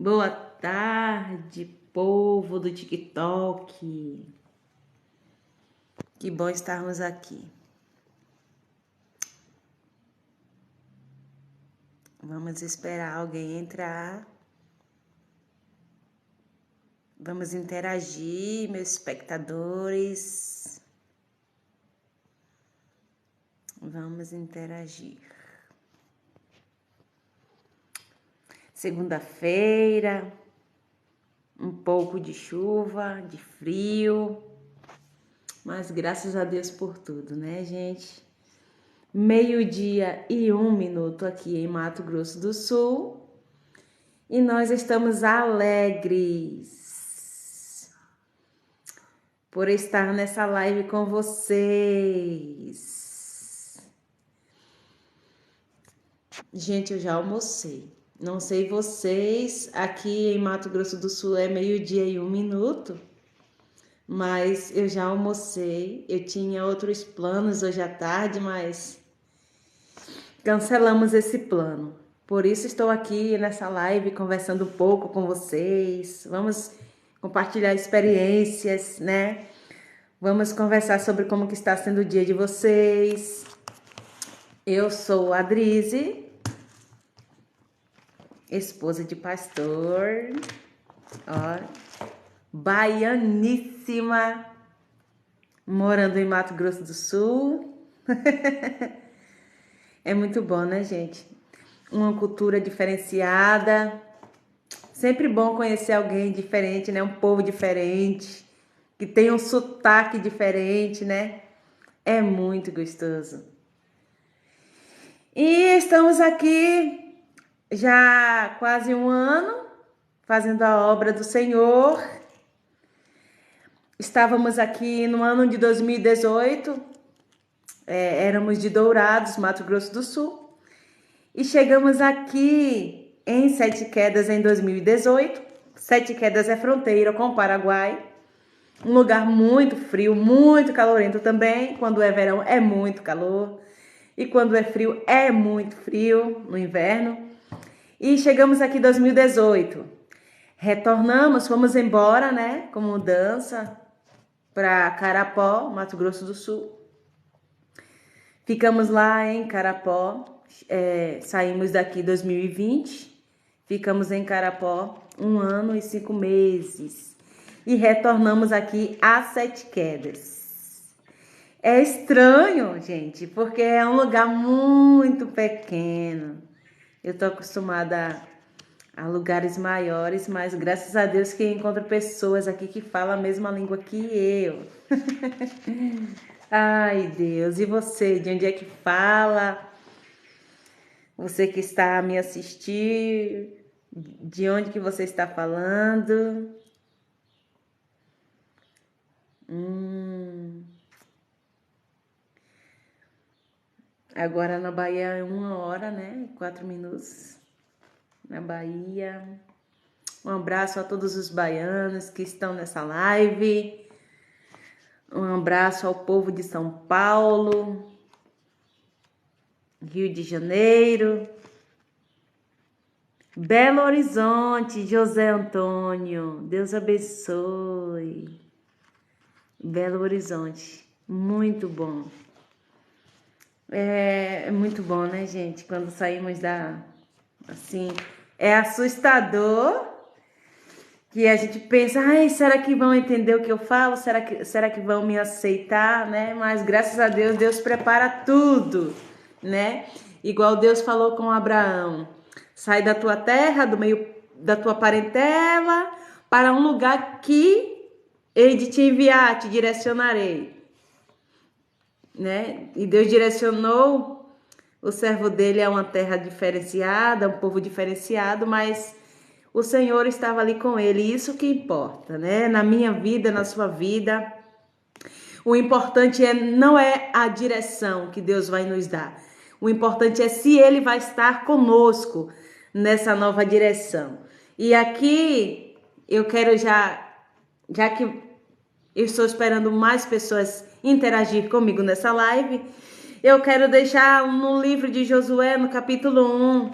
Boa tarde, povo do TikTok. Que bom estarmos aqui. Vamos esperar alguém entrar. Vamos interagir, meus espectadores. Vamos interagir. Segunda-feira, um pouco de chuva, de frio, mas graças a Deus por tudo, né, gente? 12:01 aqui em Mato Grosso do Sul e nós estamos alegres por estar nessa live com vocês. Gente, eu já almocei. Não sei vocês, aqui em Mato Grosso do Sul é 12:01, mas eu já almocei. Eu tinha outros planos hoje à tarde, mas cancelamos esse plano. Por isso estou aqui nessa live conversando um pouco com vocês. Vamos compartilhar experiências, né? Vamos conversar sobre como que está sendo o dia de vocês. Eu sou a Adrize, esposa de pastor, ó, baianíssima, morando em Mato Grosso do Sul. É muito bom, né, gente? Uma cultura diferenciada. Sempre bom conhecer alguém diferente, né? Um povo diferente, que tem um sotaque diferente, né? É muito gostoso. E estamos aqui já há quase um ano, fazendo a obra do Senhor. Estávamos aqui no ano de 2018, éramos de Dourados, Mato Grosso do Sul, e chegamos aqui em Sete Quedas em 2018. Sete Quedas é fronteira com o Paraguai, um lugar muito frio, muito calorento também. Quando é verão é muito calor, e quando é frio é muito frio no inverno. E chegamos aqui em 2018, retornamos, fomos embora, né, com mudança para Carapó, Mato Grosso do Sul. Ficamos lá em Carapó, saímos daqui em 2020, ficamos em Carapó 1 ano e 5 meses e retornamos aqui a Sete Quedas. É estranho, gente, porque é um lugar muito pequeno. Eu tô acostumada a lugares maiores, mas graças a Deus que encontro pessoas aqui que falam a mesma língua que eu. Ai, Deus, e você? De onde é que fala? Você que está a me assistir, de onde que você está falando? Agora na Bahia é 1 hora, né? 4 minutos na Bahia. Um abraço a todos os baianos que estão nessa live. Um abraço ao povo de São Paulo, Rio de Janeiro, Belo Horizonte, José Antônio. Deus abençoe. Belo Horizonte, muito bom. É muito bom, né, gente? Quando saímos assim, é assustador que a gente pensa, ai, será que vão entender o que eu falo? Será que vão me aceitar, né? Mas graças a Deus, Deus prepara tudo, né? Igual Deus falou com Abraão, sai da tua terra, do meio da tua parentela, para um lugar que hei de te enviar, te direcionarei. Né? E Deus direcionou o servo dele a uma terra diferenciada, um povo diferenciado, mas o Senhor estava ali com ele, e isso que importa, né? Na minha vida, na sua vida, o importante não é a direção que Deus vai nos dar. O importante é se Ele vai estar conosco nessa nova direção. E aqui eu quero já que eu estou esperando mais pessoas interagir comigo nessa live, eu quero deixar no livro de Josué, no capítulo 1,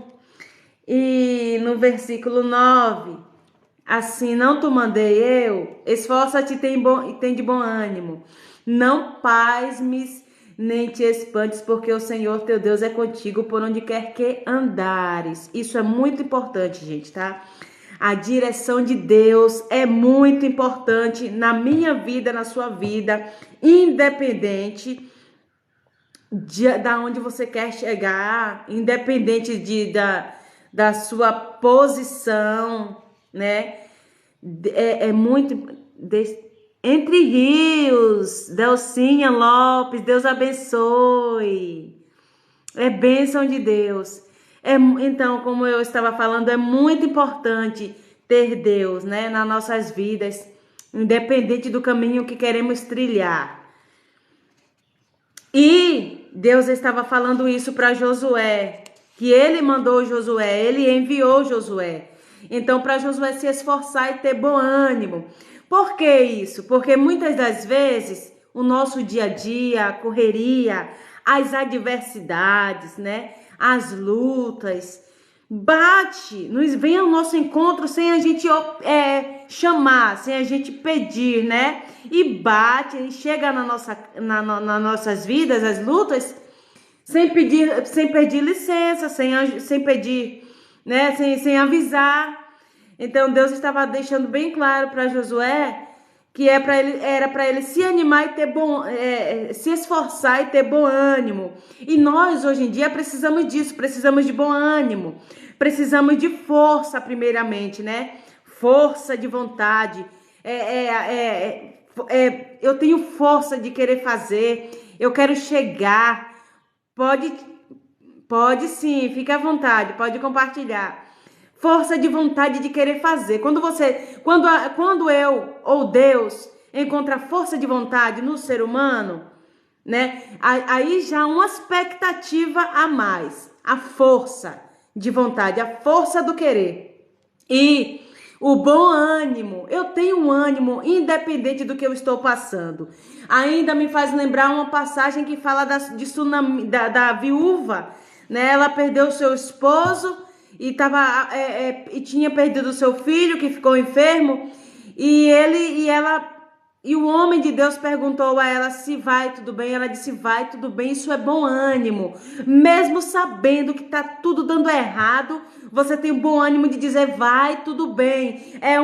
E no versículo 9, assim não te mandei eu, esforça-te e tem de bom ânimo. Não pasmes nem te espantes, porque o Senhor teu Deus é contigo por onde quer que andares. Isso é muito importante, gente, tá? A direção de Deus é muito importante na minha vida, na sua vida, independente da onde você quer chegar, independente da sua posição, né? É muito. Entre rios, Delcinha Lopes, Deus abençoe. É bênção de Deus. Então, como eu estava falando, é muito importante ter Deus, né, nas nossas vidas, independente do caminho que queremos trilhar. E Deus estava falando isso para Josué, que ele mandou Josué, ele enviou Josué. Então, para Josué se esforçar e ter bom ânimo. Por que isso? Porque muitas das vezes o nosso dia a dia, a correria, as adversidades, né? As lutas, nos vem ao nosso encontro sem a gente chamar, sem a gente pedir, né? E bate, e chega nas nossas vidas, as lutas, sem pedir licença, sem pedir, né? Sem avisar. Então Deus estava deixando bem claro para Josué que era para ele se animar e ter se esforçar e ter bom ânimo. E nós hoje em dia precisamos disso, precisamos de bom ânimo, precisamos de força primeiramente, né? Força de vontade. Eu tenho força de querer fazer, eu quero chegar. Pode sim, fique à vontade, pode compartilhar. Força de vontade de querer fazer. Quando eu ou Deus encontra força de vontade no ser humano, né? Aí já há uma expectativa a mais. A força de vontade, a força do querer. E o bom ânimo. Eu tenho um ânimo independente do que eu estou passando. Ainda me faz lembrar uma passagem que fala de tsunami, da viúva, né? Ela perdeu seu esposo e tinha perdido o seu filho que ficou enfermo, e o homem de Deus perguntou a ela se vai tudo bem. Ela disse: vai tudo bem. Isso é bom ânimo, mesmo sabendo que tá tudo dando errado. Você tem o bom ânimo de dizer: vai tudo bem. É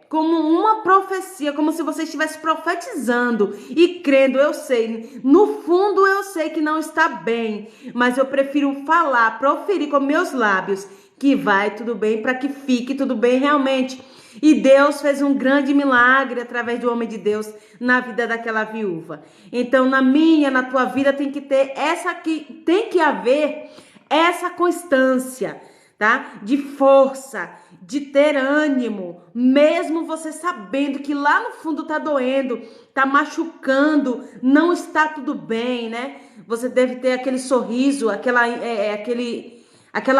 como uma profecia, como se você estivesse profetizando e crendo. Eu sei, no fundo eu sei que não está bem, mas eu prefiro falar, proferir com meus lábios que vai tudo bem, para que fique tudo bem realmente. E Deus fez um grande milagre através do homem de Deus na vida daquela viúva. Então, na tua vida tem que haver essa constância, tá? De força, de ter ânimo, mesmo você sabendo que lá no fundo tá doendo, tá machucando, não está tudo bem, né? Você deve ter aquele sorriso, aquela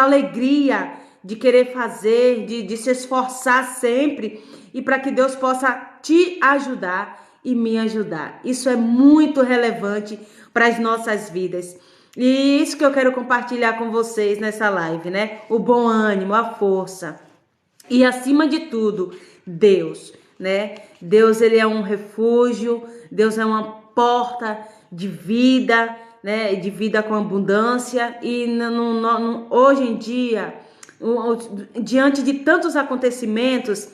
alegria de querer fazer, de se esforçar sempre, e para que Deus possa te ajudar e me ajudar. Isso é muito relevante para as nossas vidas. E isso que eu quero compartilhar com vocês nessa live, né? O bom ânimo, a força. E acima de tudo, Deus, né? Deus, ele é um refúgio, Deus é uma porta de vida, né? De vida com abundância. E hoje em dia, diante de tantos acontecimentos,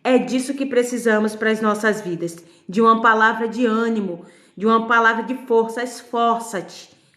é disso que precisamos para as nossas vidas. De uma palavra de ânimo, de uma palavra de força.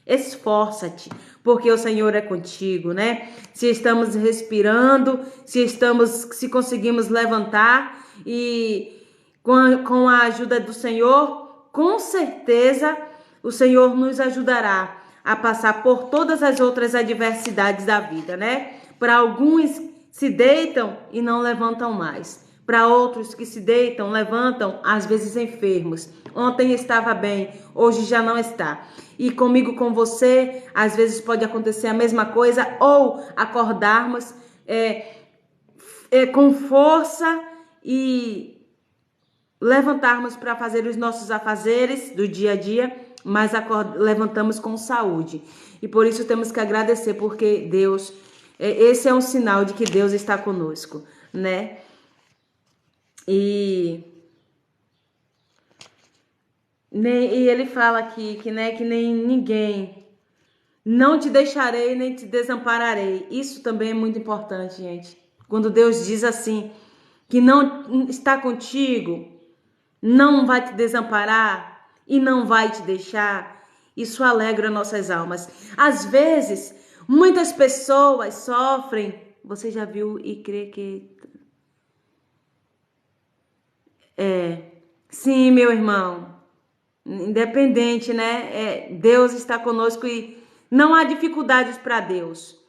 Esforça-te, porque o Senhor é contigo, né? Se estamos respirando, se conseguimos levantar e com a ajuda do Senhor, com certeza o Senhor nos ajudará a passar por todas as outras adversidades da vida, né? Para alguns se deitam e não levantam mais. Para outros que se deitam, levantam, às vezes enfermos. Ontem estava bem, hoje já não está. E comigo, com você, às vezes pode acontecer a mesma coisa, ou acordarmos com força e levantarmos para fazer os nossos afazeres do dia a dia, mas levantamos com saúde. E por isso temos que agradecer, porque Deus Esse é um sinal de que Deus está conosco, né? E ele fala aqui que, né, que nem ninguém, não te deixarei nem te desampararei. Isso também é muito importante, gente. Quando Deus diz assim, que não está contigo, não vai te desamparar e não vai te deixar, isso alegra nossas almas. Às vezes, muitas pessoas sofrem. Você já viu e crê que... Sim, meu irmão. Independente, né? Deus está conosco e não há dificuldades para Deus.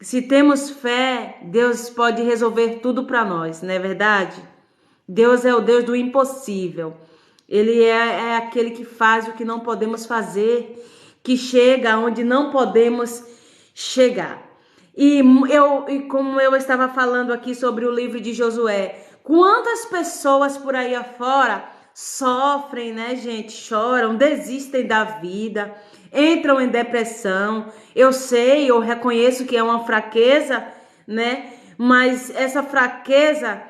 Se temos fé, Deus pode resolver tudo para nós, não é verdade? Deus é o Deus do impossível. Ele é aquele que faz o que não podemos fazer, que chega onde não podemos chegar. E como eu estava falando aqui sobre o livro de Josué, quantas pessoas por aí afora sofrem, né, gente? Choram, desistem da vida, entram em depressão. Eu sei, eu reconheço que é uma fraqueza, né? Mas essa fraqueza,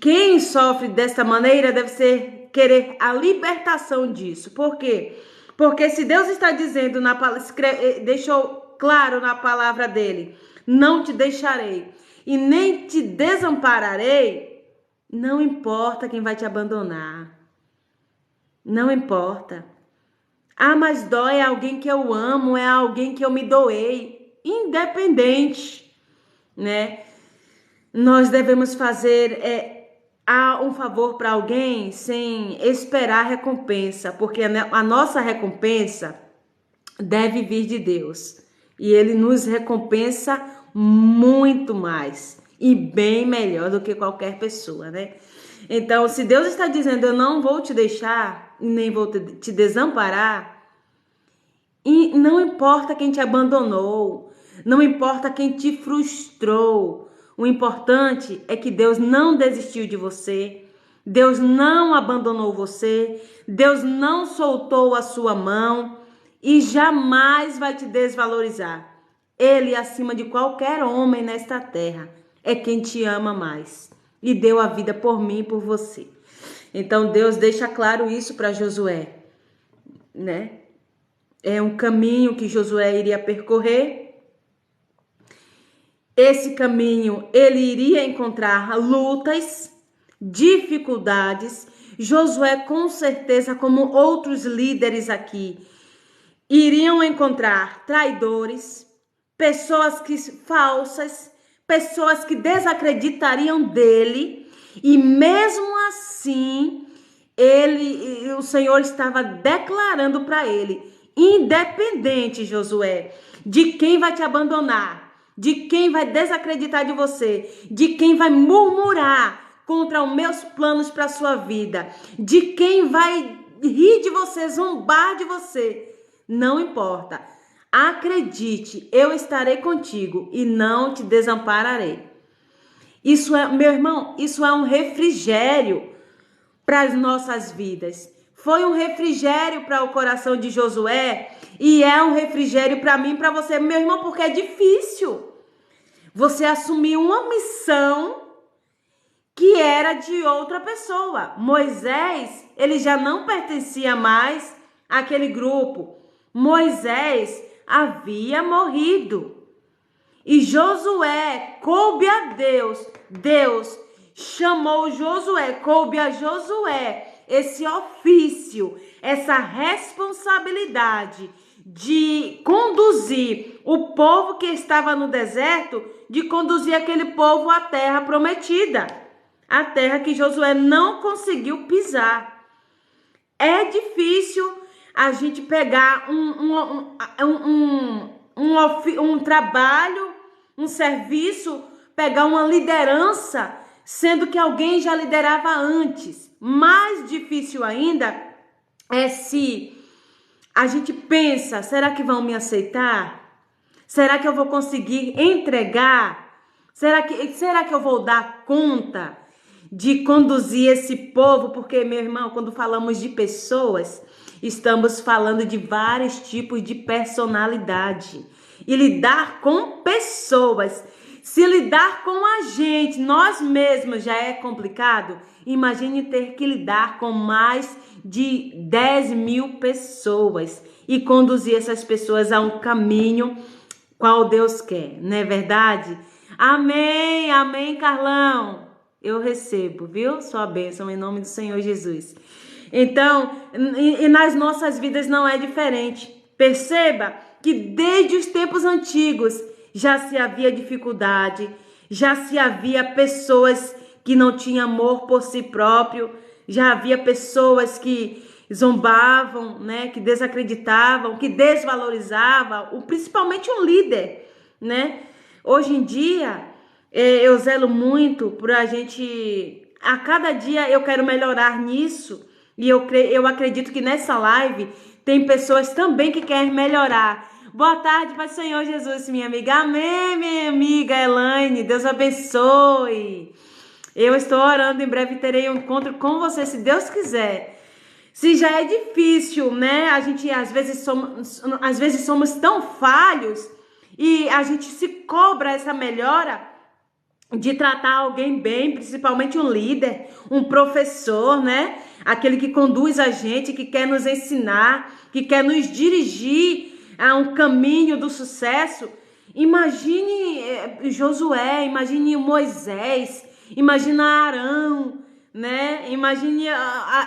quem sofre dessa maneira deve querer a libertação disso. Por quê? Porque se Deus está dizendo, deixou claro na palavra dele, não te deixarei e nem te desampararei, não importa quem vai te abandonar. Não importa. Ah, mas dói alguém que eu amo, é alguém que eu me doei. Independente, né? Nós devemos fazer um favor para alguém sem esperar recompensa, porque a nossa recompensa deve vir de Deus. E Ele nos recompensa muito mais e bem melhor do que qualquer pessoa, né? Então, se Deus está dizendo, eu não vou te deixar, nem vou te desamparar, e não importa quem te abandonou, não importa quem te frustrou, o importante é que Deus não desistiu de você, Deus não abandonou você, Deus não soltou a sua mão e jamais vai te desvalorizar. Ele, acima de qualquer homem nesta terra, é quem te ama mais e deu a vida por mim e por você. Então Deus deixa claro isso para Josué, né? É um caminho que Josué iria percorrer. Esse caminho ele iria encontrar lutas, dificuldades. Josué, com certeza, como outros líderes aqui, iriam encontrar traidores, pessoas falsas, pessoas que desacreditariam dele, e mesmo assim, o Senhor estava declarando para ele, independente, Josué, de quem vai te abandonar, de quem vai desacreditar de você, de quem vai murmurar contra os meus planos para a sua vida, de quem vai rir de você, zombar de você, não importa. Acredite, eu estarei contigo e não te desampararei. Isso é, meu irmão, isso é um refrigério para as nossas vidas. Foi um refrigério para o coração de Josué e é um refrigério para mim e para você, meu irmão, porque é difícil você assumir uma missão que era de outra pessoa. Moisés, ele já não pertencia mais àquele grupo. Moisés havia morrido. E Josué, coube a Deus. Deus chamou Josué, coube a Josué esse ofício, essa responsabilidade de conduzir o povo que estava no deserto, de conduzir aquele povo à terra prometida, a terra que Josué não conseguiu pisar. É difícil a gente pegar um trabalho, um serviço, pegar uma liderança, sendo que alguém já liderava antes. Mais difícil ainda é se a gente pensa, será que vão me aceitar? Será que eu vou conseguir entregar? Será que eu vou dar conta de conduzir esse povo? Porque, meu irmão, quando falamos de pessoas, estamos falando de vários tipos de personalidade. e lidar com pessoas. Se lidar com a gente, nós mesmos, já é complicado, imagine ter que lidar com mais de 10 mil pessoas e conduzir essas pessoas a um caminho qual Deus quer, não é verdade? Amém, amém, Carlão. Eu recebo, viu? Sua bênção em nome do Senhor Jesus. Então, e nas nossas vidas não é diferente. Perceba que desde os tempos antigos já se havia dificuldade, já se havia pessoas que não tinham amor por si próprio, já havia pessoas que zombavam, né, que desacreditavam, que desvalorizavam, principalmente um líder, né? Hoje em dia, eu zelo muito por a gente, a cada dia eu quero melhorar nisso, e eu acredito que nessa live tem pessoas também que querem melhorar. Boa tarde, Pai do Senhor Jesus, minha amiga. Amém, minha amiga Elaine. Deus abençoe. Eu estou orando, em breve terei um encontro com você, se Deus quiser. Se já é difícil, né? A gente às vezes somos tão falhos e a gente se cobra essa melhora de tratar alguém bem, principalmente um líder, um professor, né? Aquele que conduz a gente, que quer nos ensinar, que quer nos dirigir a um caminho do sucesso. Imagine Josué, imagine Moisés, imagine Arão, né? Imagine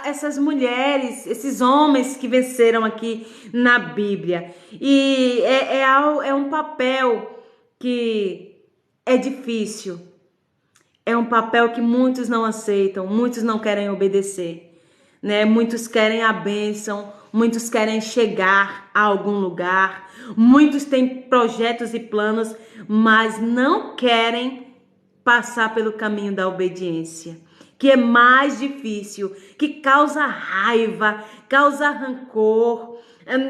essas mulheres, esses homens que venceram aqui na Bíblia. E é um papel que é difícil. É um papel que muitos não aceitam, muitos não querem obedecer, né? Muitos querem a bênção, muitos querem chegar a algum lugar, muitos têm projetos e planos, mas não querem passar pelo caminho da obediência, que é mais difícil, que causa raiva, causa rancor.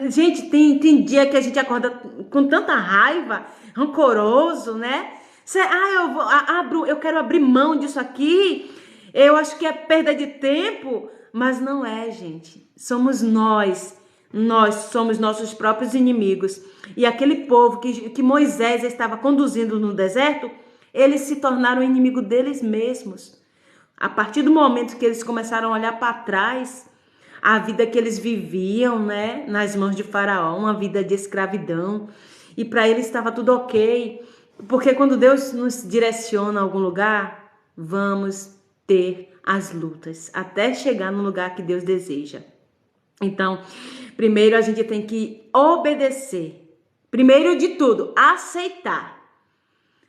Gente, tem dia que a gente acorda com tanta raiva, rancoroso, né? Eu quero abrir mão disso aqui, eu acho que é perda de tempo, mas não é, gente. Somos nós somos nossos próprios inimigos. E aquele povo que Moisés estava conduzindo no deserto, eles se tornaram inimigo deles mesmos. A partir do momento que eles começaram a olhar para trás, a vida que eles viviam, né, nas mãos de Faraó, uma vida de escravidão, e para eles estava tudo ok. Porque quando Deus nos direciona a algum lugar, vamos ter as lutas até chegar no lugar que Deus deseja. Então, primeiro a gente tem que obedecer. Primeiro de tudo, aceitar.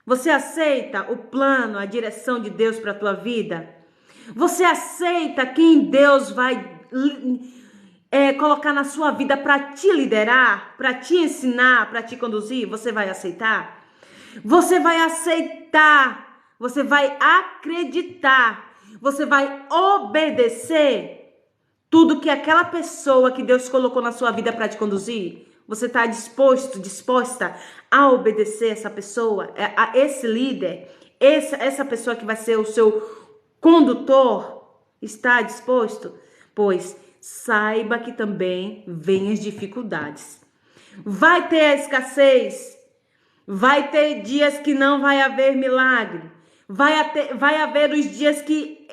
Você aceita o plano, a direção de Deus para a tua vida? Você aceita quem Deus vai colocar na sua vida para te liderar, para te ensinar, para te conduzir? Você vai aceitar? Você vai aceitar, você vai acreditar, você vai obedecer tudo que aquela pessoa que Deus colocou na sua vida para te conduzir? Você está disposta a obedecer essa pessoa, a esse líder, essa pessoa que vai ser o seu condutor? Está disposto? Pois saiba que também vem as dificuldades. Vai ter a escassez. Vai ter dias que não vai haver milagre. Vai haver os dias que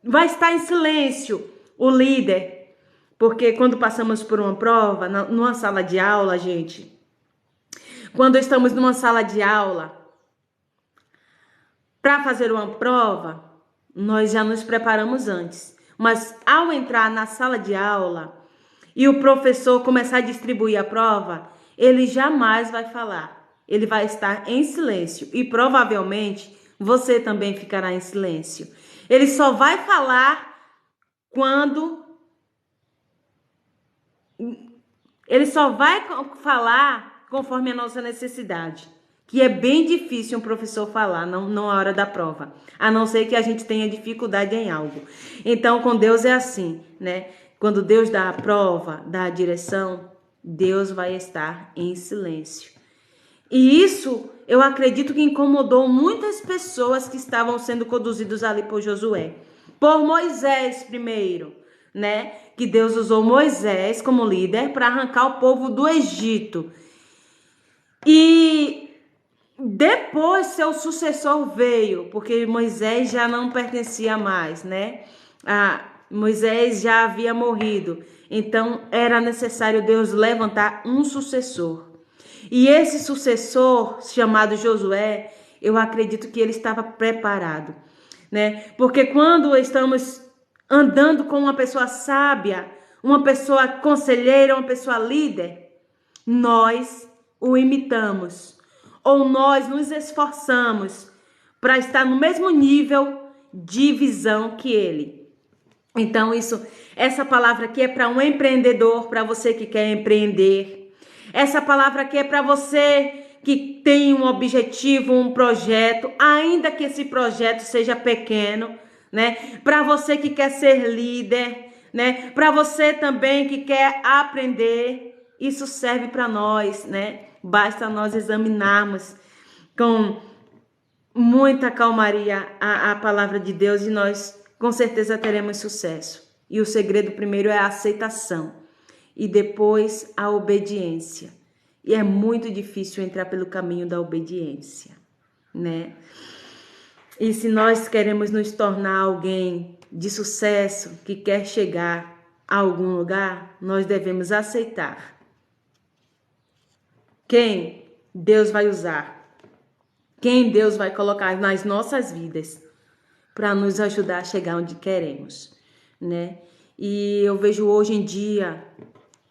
vai estar em silêncio o líder. Porque quando passamos por uma prova, numa sala de aula, gente, quando estamos numa sala de aula para fazer uma prova, nós já nos preparamos antes. Mas ao entrar na sala de aula e o professor começar a distribuir a prova, ele jamais vai falar. Ele vai estar em silêncio. E provavelmente você também ficará em silêncio. Ele só vai falar quando... Ele só vai falar conforme a nossa necessidade. Que é bem difícil um professor falar na hora da prova. A não ser que a gente tenha dificuldade em algo. Então, com Deus é assim, né? Quando Deus dá a prova, dá a direção, Deus vai estar em silêncio. E isso, eu acredito que incomodou muitas pessoas que estavam sendo conduzidos ali por Josué. Por Moisés primeiro, né? Que Deus usou Moisés como líder para arrancar o povo do Egito. E depois seu sucessor veio, porque Moisés já não pertencia mais, né? Moisés já havia morrido. Então era necessário Deus levantar um sucessor. E esse sucessor, chamado Josué, eu acredito que ele estava preparado, né? Porque quando estamos andando com uma pessoa sábia, uma pessoa conselheira, uma pessoa líder, nós o imitamos, ou nós nos esforçamos para estar no mesmo nível de visão que ele. Então essa palavra aqui é para um empreendedor, para você que quer empreender. Essa palavra aqui é para você que tem um objetivo, um projeto, ainda que esse projeto seja pequeno, né? Para você que quer ser líder, né? Para você também que quer aprender, isso serve para nós, né? Basta nós examinarmos com muita calmaria a palavra de Deus e nós com certeza teremos sucesso. E o segredo primeiro é a aceitação e depois a obediência. E é muito difícil entrar pelo caminho da obediência, né? E se nós queremos nos tornar alguém de sucesso, que quer chegar a algum lugar, nós devemos aceitar quem Deus vai usar, quem Deus vai colocar nas nossas vidas para nos ajudar a chegar onde queremos, né? E eu vejo hoje em dia,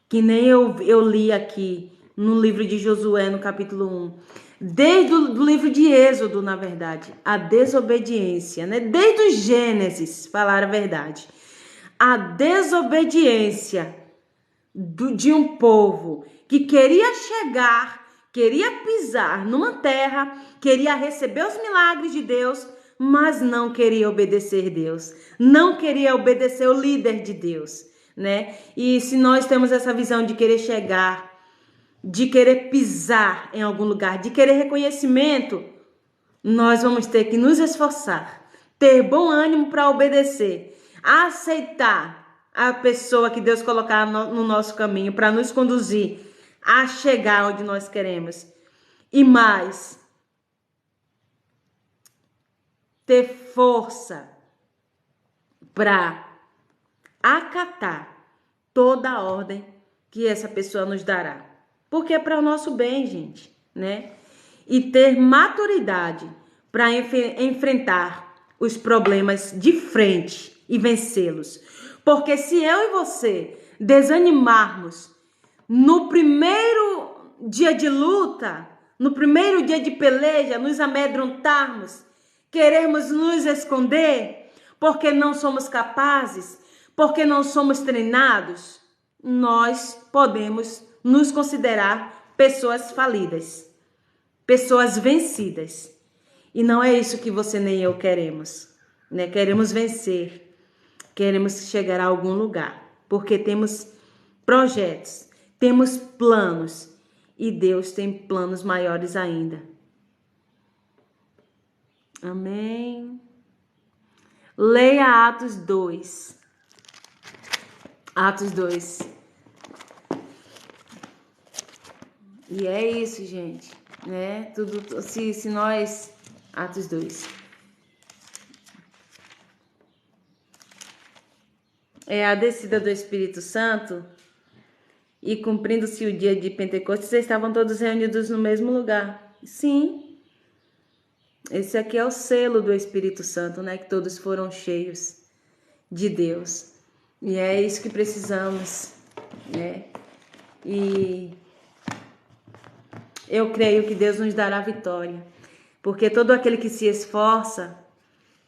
que nem eu li aqui no livro de Josué, no capítulo 1, desde o livro de Êxodo, na verdade, a desobediência, né? Desde o Gênesis, falar a verdade, a desobediência de um povo que queria chegar, queria pisar numa terra, queria receber os milagres de Deus, mas não queria obedecer Deus, não queria obedecer o líder de Deus, né? E se nós temos essa visão de querer chegar, de querer pisar em algum lugar, de querer reconhecimento, nós vamos ter que nos esforçar, ter bom ânimo para obedecer, aceitar a pessoa que Deus colocar no nosso caminho para nos conduzir a chegar onde nós queremos. E mais, ter força para acatar toda a ordem que essa pessoa nos dará. Porque é para o nosso bem, gente, né? E ter maturidade para enfrentar os problemas de frente e vencê-los. Porque se eu e você desanimarmos no primeiro dia de luta, no primeiro dia de peleja, nos amedrontarmos, querermos nos esconder, porque não somos capazes, porque não somos treinados, nós podemos nos considerar pessoas falidas, pessoas vencidas. E não é isso que você nem eu queremos, né? Queremos vencer, queremos chegar a algum lugar, porque temos projetos, temos planos, e Deus tem planos maiores ainda. Amém. Leia Atos 2. Atos 2. E é isso, gente, né? Tudo, se nós... Atos 2. É a descida do Espírito Santo, e cumprindo-se o dia de Pentecostes, vocês estavam todos reunidos no mesmo lugar. Sim, esse aqui é o selo do Espírito Santo, né? Que todos foram cheios de Deus. E é isso que precisamos, né? E eu creio que Deus nos dará vitória. Porque todo aquele que se esforça,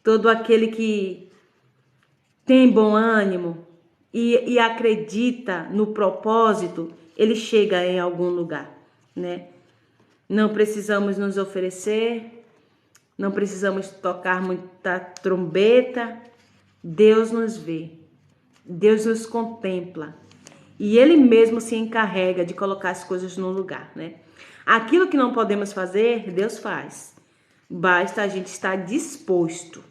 todo aquele que tem bom ânimo e acredita no propósito, ele chega em algum lugar, né? Não precisamos nos oferecer, não precisamos tocar muita trombeta. Deus nos vê, Deus nos contempla e Ele mesmo se encarrega de colocar as coisas no lugar, né? Aquilo que não podemos fazer, Deus faz. Basta a gente estar disposto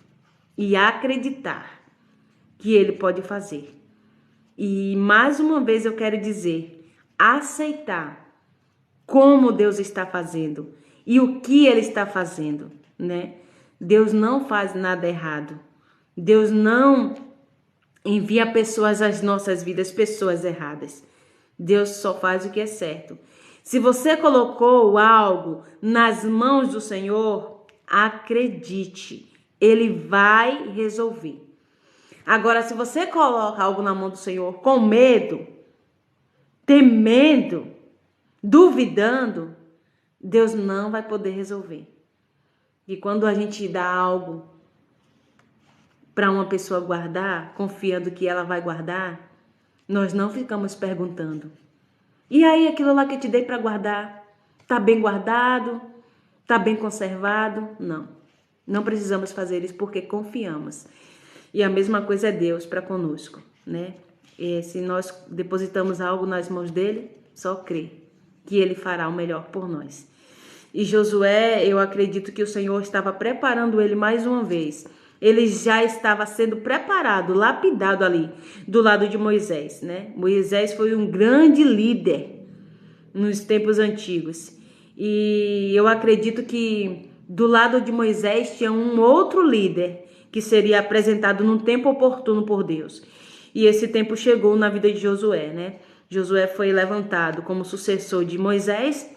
e acreditar que Ele pode fazer. E mais uma vez eu quero dizer, aceitar como Deus está fazendo e o que Ele está fazendo, né? Deus não faz nada errado. Deus não envia pessoas às nossas vidas, pessoas erradas. Deus só faz o que é certo. Se você colocou algo nas mãos do Senhor, acredite, Ele vai resolver. Agora, se você coloca algo na mão do Senhor com medo, temendo, duvidando, Deus não vai poder resolver. E quando a gente dá algo para uma pessoa guardar, confiando que ela vai guardar, nós não ficamos perguntando: e aí, aquilo lá que eu te dei para guardar, tá bem guardado? Tá bem conservado? Não. Não precisamos fazer isso porque confiamos. E a mesma coisa é Deus para conosco, né? E se nós depositamos algo nas mãos dele, só crê que ele fará o melhor por nós. E Josué, eu acredito que o Senhor estava preparando ele mais uma vez. Ele já estava sendo preparado, lapidado ali, do lado de Moisés, né? Moisés foi um grande líder nos tempos antigos. E eu acredito que do lado de Moisés tinha um outro líder que seria apresentado num tempo oportuno por Deus. E esse tempo chegou na vida de Josué, né? Josué foi levantado como sucessor de Moisés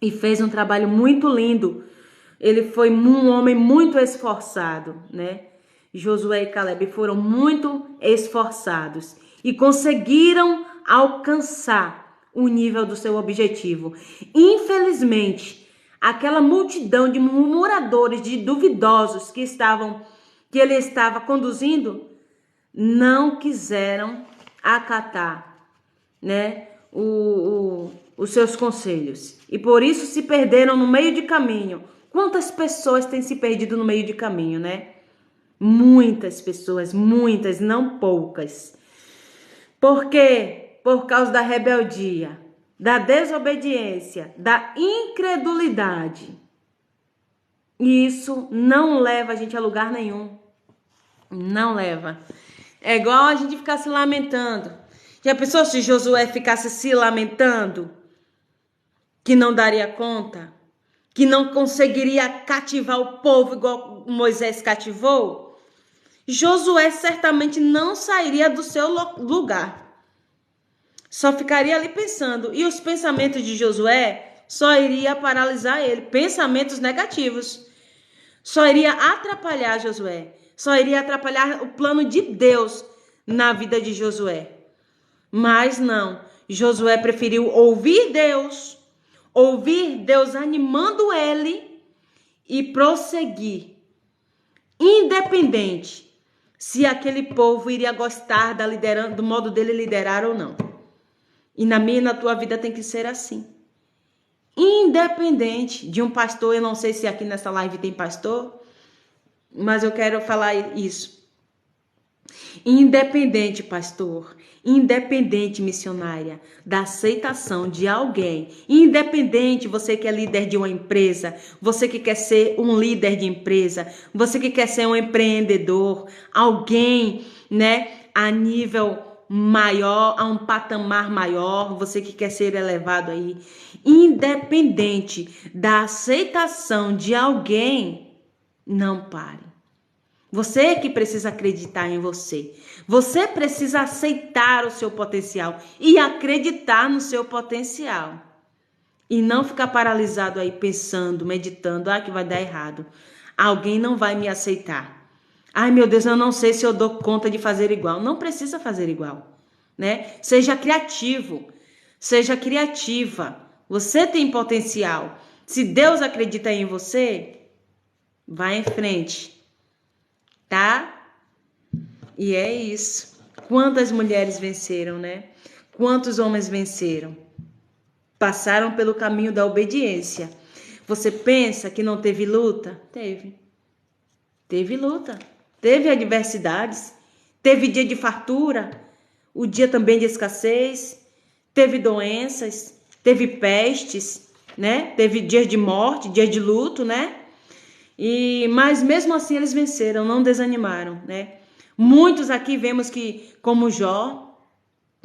e fez um trabalho muito lindo. Ele foi um homem muito esforçado, né? Josué e Caleb foram muito esforçados e conseguiram alcançar o nível do seu objetivo. Infelizmente, aquela multidão de murmuradores, de duvidosos que ele estava conduzindo, não quiseram acatar, né, os seus conselhos. E por isso se perderam no meio de caminho. Quantas pessoas têm se perdido no meio de caminho, né? Muitas pessoas, muitas, não poucas. Por quê? Por causa da rebeldia, da desobediência, da incredulidade. E isso não leva a gente a lugar nenhum. Não leva. É igual a gente ficar se lamentando. Já pensou se Josué ficasse se lamentando? Que não daria conta? Que não conseguiria cativar o povo igual Moisés cativou? Josué certamente não sairia do seu lugar. Só ficaria ali pensando. E os pensamentos de Josué só iria paralisar ele. Pensamentos negativos. Só iria atrapalhar Josué. Só iria atrapalhar o plano de Deus na vida de Josué. Mas não. Josué preferiu ouvir Deus animando ele e prosseguir. Independente se aquele povo iria gostar do modo dele liderar ou não. E na minha e na tua vida tem que ser assim. Independente de um pastor, eu não sei se aqui nessa live tem pastor, mas eu quero falar isso. Independente, pastor, independente, missionária, da aceitação de alguém, independente, você que é líder de uma empresa, você que quer ser um líder de empresa, você que quer ser um empreendedor, alguém, né, a nível maior, a um patamar maior, você que quer ser elevado aí, independente da aceitação de alguém, não pare. Você que precisa acreditar em você. Você precisa aceitar o seu potencial e acreditar no seu potencial. E não ficar paralisado aí pensando, meditando, que vai dar errado. Alguém não vai me aceitar. Ai, meu Deus, eu não sei se eu dou conta de fazer igual. Não precisa fazer igual, né? Seja criativo, seja criativa. Você tem potencial. Se Deus acredita em você, vá em frente. Tá? E é isso. Quantas mulheres venceram, né? Quantos homens venceram? Passaram pelo caminho da obediência. Você pensa que não teve luta? Teve. Teve luta. Teve adversidades. Teve dia de fartura. O dia também de escassez. Teve doenças. Teve pestes, né? Teve dias de morte, dias de luto, né? Mas mesmo assim eles venceram, não desanimaram, né? Muitos aqui vemos que, como Jó,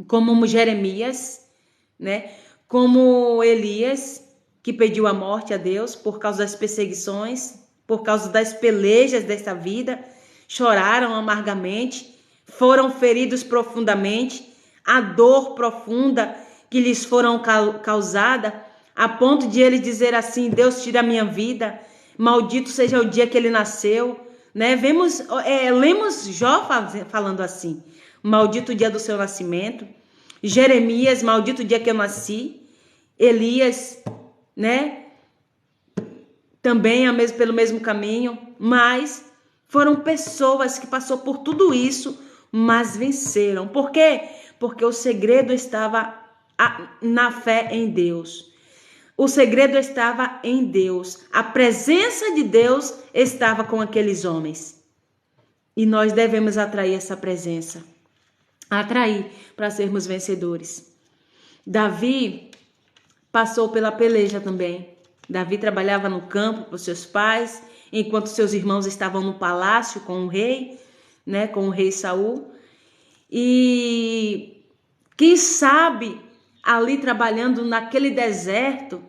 como Jeremias, né? como Elias, que pediu a morte a Deus por causa das perseguições, por causa das pelejas desta vida, choraram amargamente, foram feridos profundamente, a dor profunda que lhes foram causada, a ponto de eles dizer assim: Deus tira a minha vida, maldito seja o dia que ele nasceu, né? Lemos Jó falando assim: maldito o dia do seu nascimento. Jeremias: maldito o dia que eu nasci. Elias, né? Também pelo mesmo caminho, mas foram pessoas que passou por tudo isso, mas venceram. Por quê? Porque o segredo estava na fé em Deus. O segredo estava em Deus. A presença de Deus estava com aqueles homens. E nós devemos atrair essa presença. Atrair para sermos vencedores. Davi passou pela peleja também. Davi trabalhava no campo para os seus pais, enquanto seus irmãos estavam no palácio com o rei, né, com o rei Saul. E quem sabe ali trabalhando naquele deserto,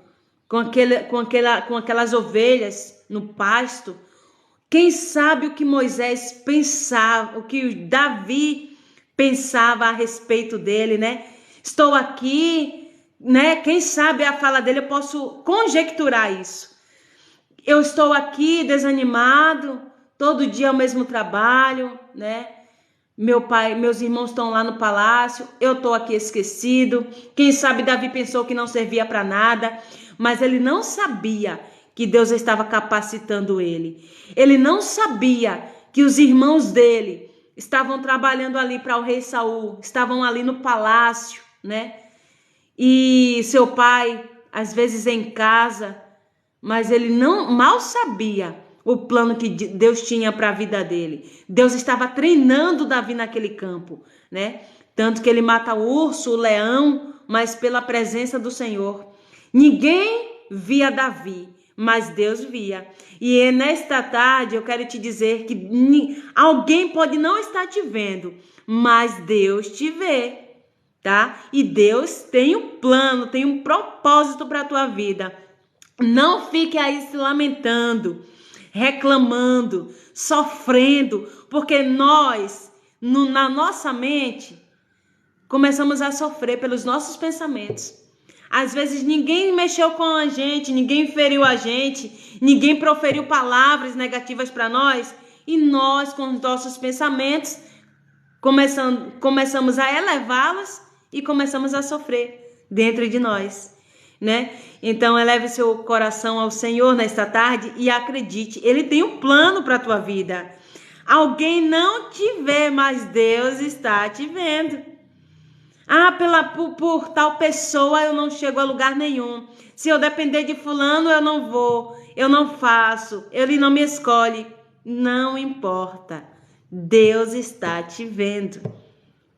com aquelas ovelhas no pasto, quem sabe o que Moisés pensava, o que Davi pensava a respeito dele, né? Estou aqui, né? Quem sabe a fala dele, eu posso conjecturar isso. Eu estou aqui desanimado, todo dia é o mesmo trabalho, né? Meus irmãos estão lá no palácio, eu estou aqui esquecido. Quem sabe Davi pensou que não servia para nada, mas ele não sabia que Deus estava capacitando ele. Ele não sabia que os irmãos dele estavam trabalhando ali para o rei Saul, estavam ali no palácio, né? E seu pai, às vezes em casa, mas ele mal sabia o plano que Deus tinha para a vida dele. Deus estava treinando Davi naquele campo, né? Tanto que ele mata o urso, o leão, mas pela presença do Senhor. Ninguém via Davi, mas Deus via. E nesta tarde eu quero te dizer que alguém pode não estar te vendo, mas Deus te vê, tá? E Deus tem um plano, tem um propósito para a tua vida. Não fique aí se lamentando, reclamando, sofrendo, porque nós, na nossa mente, começamos a sofrer pelos nossos pensamentos. Às vezes ninguém mexeu com a gente, ninguém feriu a gente, ninguém proferiu palavras negativas para nós, e nós, com os nossos pensamentos, começamos a elevá-las e começamos a sofrer dentro de nós, né? Então eleve seu coração ao Senhor nesta tarde e acredite, Ele tem um plano para a tua vida. Alguém não te vê, mas Deus está te vendo. Por tal pessoa eu não chego a lugar nenhum. Se eu depender de fulano, eu não vou, eu não faço, ele não me escolhe. Não importa, Deus está te vendo.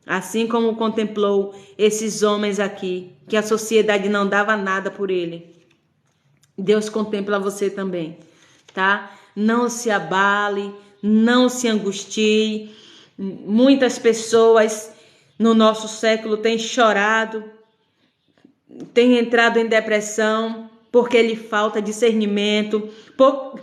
Assim como contemplou esses homens aqui, que a sociedade não dava nada por ele. Deus contempla você também, tá? Não se abale, não se angustie. Muitas pessoas no nosso século têm chorado, têm entrado em depressão, porque lhe falta discernimento,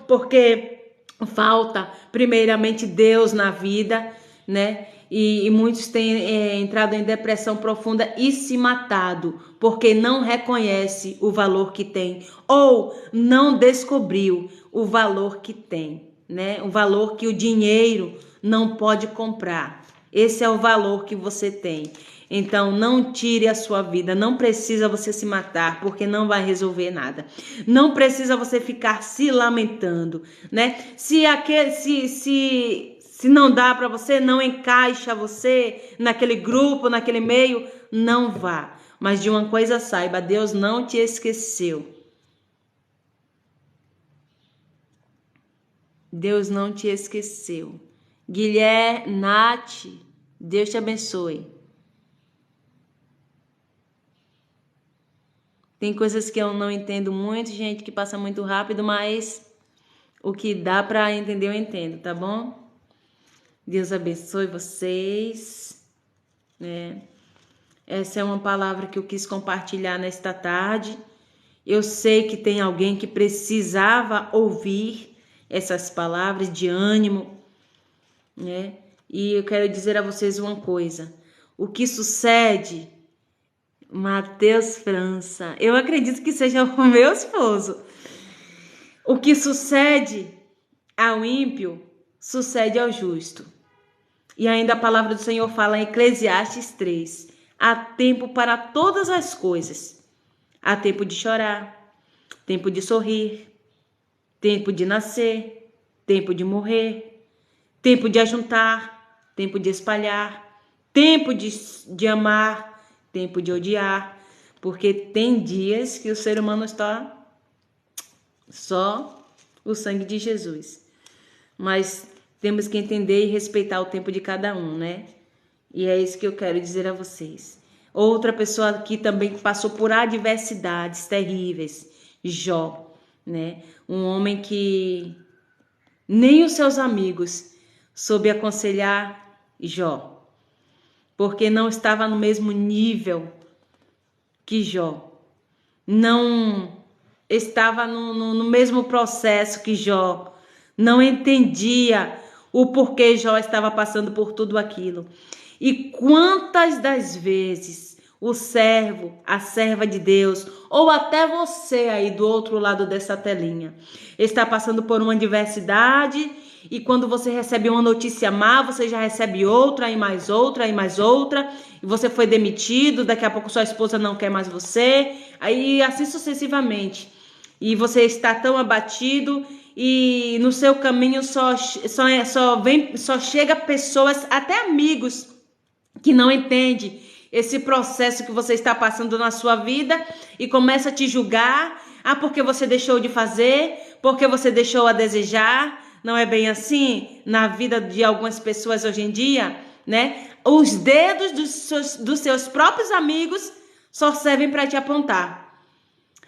porque falta primeiramente Deus na vida, né? E muitos têm entrado em depressão profunda e se matado, porque não reconhece o valor que tem, ou não descobriu o valor que tem, né? O valor que o dinheiro não pode comprar. Esse é o valor que você tem. Então, não tire a sua vida. Não precisa você se matar, porque não vai resolver nada. Não precisa você ficar se lamentando, né? Se não dá para você, não encaixa você naquele grupo, naquele meio, não vá. Mas de uma coisa saiba, Deus não te esqueceu. Deus não te esqueceu. Guilherme, Nath, Deus te abençoe. Tem coisas que eu não entendo muito, gente, que passa muito rápido, mas o que dá para entender eu entendo, tá bom? Deus abençoe vocês, né? Essa é uma palavra que eu quis compartilhar nesta tarde. Eu sei que tem alguém que precisava ouvir essas palavras de ânimo, né? E eu quero dizer a vocês uma coisa. O que sucede, Matheus França, eu acredito que seja o meu esposo. O que sucede ao ímpio, sucede ao justo. E ainda a palavra do Senhor fala em Eclesiastes 3. Há tempo para todas as coisas. Há tempo de chorar, tempo de sorrir, tempo de nascer, tempo de morrer, tempo de ajuntar, tempo de espalhar, tempo de amar, tempo de odiar. Porque tem dias que o ser humano está só o sangue de Jesus. Mas temos que entender e respeitar o tempo de cada um, né? E é isso que eu quero dizer a vocês. Outra pessoa aqui também passou por adversidades terríveis, Jó, né? Um homem que nem os seus amigos soube aconselhar Jó, porque não estava no mesmo nível que Jó. Não estava no mesmo processo que Jó. Não entendia o porquê Jó estava passando por tudo aquilo. E quantas das vezes o servo, a serva de Deus, ou até você aí do outro lado dessa telinha, está passando por uma adversidade, e quando você recebe uma notícia má, você já recebe outra, e mais outra, e mais outra, e você foi demitido, daqui a pouco sua esposa não quer mais você, aí assim sucessivamente. E você está tão abatido, e no seu caminho só chega pessoas, até amigos, que não entendem esse processo que você está passando na sua vida e começa a te julgar. Ah, porque você deixou de fazer, porque você deixou a desejar. Não é bem assim na vida de algumas pessoas hoje em dia, né? Os dedos dos seus próprios amigos só servem para te apontar.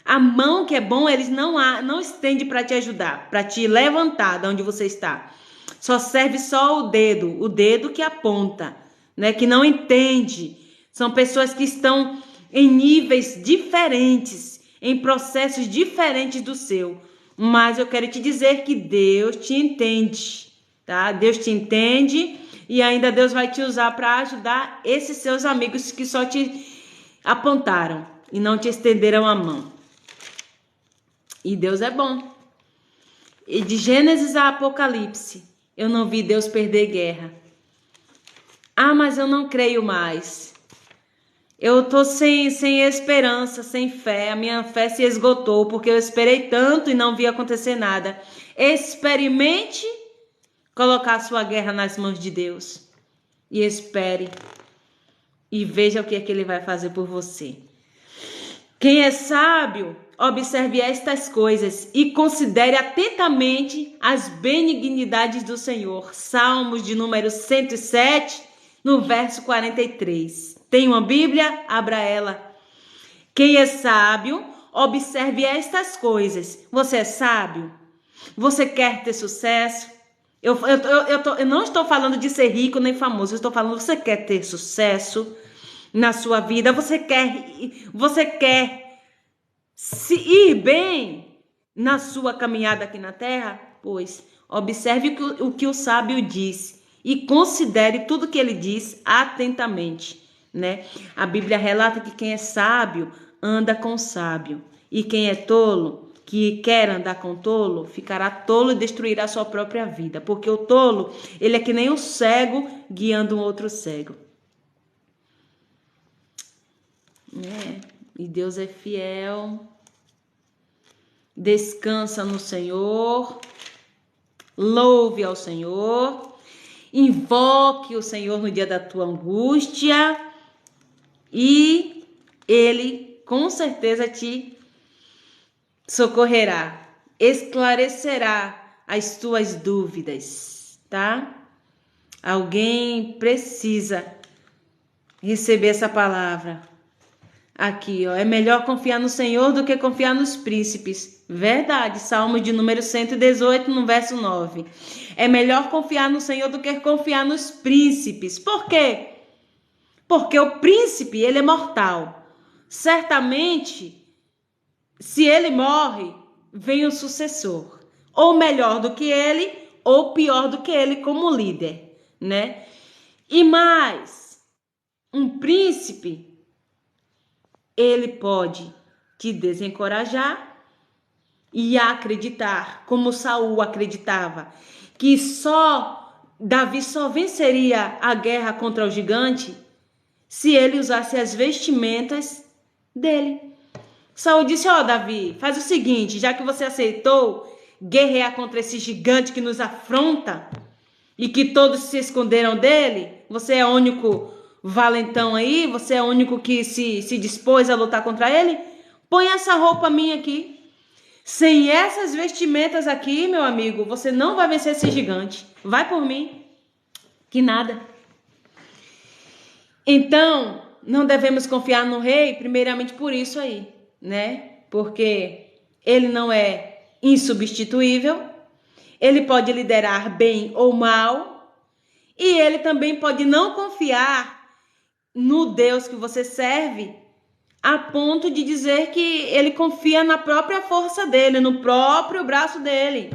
A mão que é bom, eles não estende para te ajudar, para te levantar de onde você está. Só serve só o dedo que aponta, né? Que não entende. São pessoas que estão em níveis diferentes, em processos diferentes do seu. Mas eu quero te dizer que Deus te entende, tá? Deus te entende e ainda Deus vai te usar para ajudar esses seus amigos que só te apontaram e não te estenderam a mão. E Deus é bom. E de Gênesis a Apocalipse, eu não vi Deus perder guerra. Ah, mas eu não creio mais. Eu tô sem esperança, sem fé. A minha fé se esgotou porque eu esperei tanto e não vi acontecer nada. Experimente colocar a sua guerra nas mãos de Deus. E espere. E veja o que é que Ele vai fazer por você. Quem é sábio, observe estas coisas e considere atentamente as benignidades do Senhor. Salmos de número 107, no verso 43. Tem uma Bíblia? Abra ela. Quem é sábio, observe estas coisas. Você é sábio? Você quer ter sucesso? Eu não estou falando de ser rico nem famoso. Eu estou falando, você quer ter sucesso na sua vida? Você quer se ir bem na sua caminhada aqui na terra? Pois, observe o que o sábio diz e considere tudo que ele diz atentamente, né? A Bíblia relata que quem é sábio anda com sábio e quem é tolo, que quer andar com tolo, ficará tolo e destruirá sua própria vida, porque o tolo, ele é que nem o cego guiando um outro cego. E Deus é fiel. Descansa no Senhor. Louve ao Senhor. Invoque o Senhor no dia da tua angústia. E Ele com certeza te socorrerá. Esclarecerá as tuas dúvidas, tá? Alguém precisa receber essa palavra. Aqui, ó, é melhor confiar no Senhor do que confiar nos príncipes. Verdade, Salmos de número 118, no verso 9. É melhor confiar no Senhor do que confiar nos príncipes. Por quê? Porque o príncipe, ele é mortal. Certamente, se ele morre, vem o sucessor. Ou melhor do que ele, ou pior do que ele como líder, né? E mais, um príncipe, ele pode te desencorajar e acreditar, como Saul acreditava, que Davi só venceria a guerra contra o gigante se ele usasse as vestimentas dele. Saul disse: Davi, faz o seguinte, já que você aceitou guerrear contra esse gigante que nos afronta e que todos se esconderam dele, você é o único valentão aí, você é o único que se dispôs a lutar contra ele, põe essa roupa minha aqui. Sem essas vestimentas aqui, meu amigo, você não vai vencer esse gigante. Vai por mim, que nada. Então, não devemos confiar no rei, primeiramente por isso aí, né? Porque ele não é insubstituível, ele pode liderar bem ou mal, e ele também pode não confiar no Deus que você serve, a ponto de dizer que ele confia na própria força dele, no próprio braço dele.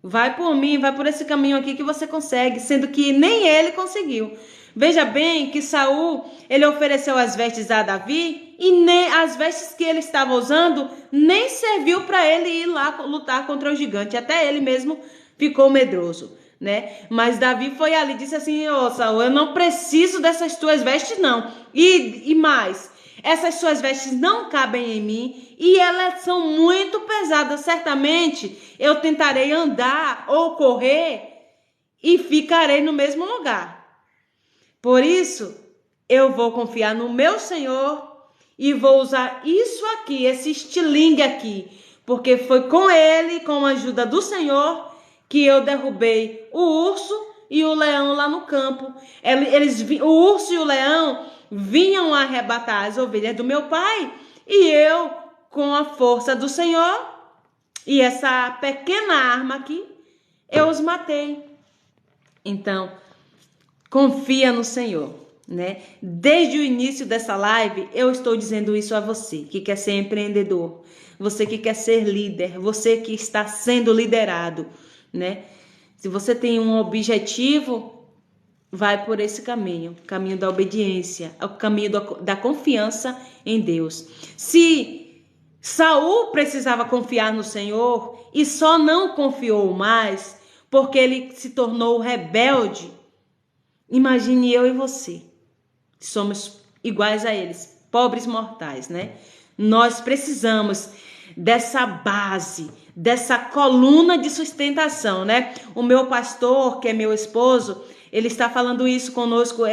Vai por mim, vai por esse caminho aqui que você consegue, sendo que nem ele conseguiu. Veja bem que Saul, ele ofereceu as vestes a Davi e nem as vestes que ele estava usando nem serviu para ele ir lá lutar contra o gigante. Até ele mesmo ficou medroso, né? Mas Davi foi ali e disse assim: Saul, eu não preciso dessas tuas vestes não. E mais, essas suas vestes não cabem em mim e elas são muito pesadas. Certamente eu tentarei andar ou correr e ficarei no mesmo lugar. Por isso, eu vou confiar no meu Senhor e vou usar isso aqui, esse estilingue aqui, porque foi com ele, com a ajuda do Senhor, que eu derrubei o urso e o leão lá no campo. O urso e o leão vinham arrebatar as ovelhas do meu pai e eu, com a força do Senhor e essa pequena arma aqui, eu os matei. Então, confia no Senhor, né? Desde o início dessa live, eu estou dizendo isso a você que quer ser empreendedor, você que quer ser líder, você que está sendo liderado, né? Se você tem um objetivo, vai por esse caminho, caminho da obediência, o caminho da confiança em Deus. Se Saul precisava confiar no Senhor e só não confiou mais porque ele se tornou rebelde, imagine eu e você, somos iguais a eles, pobres mortais, né? Nós precisamos dessa base, dessa coluna de sustentação, né? O meu pastor, que é meu esposo, ele está falando isso conosco,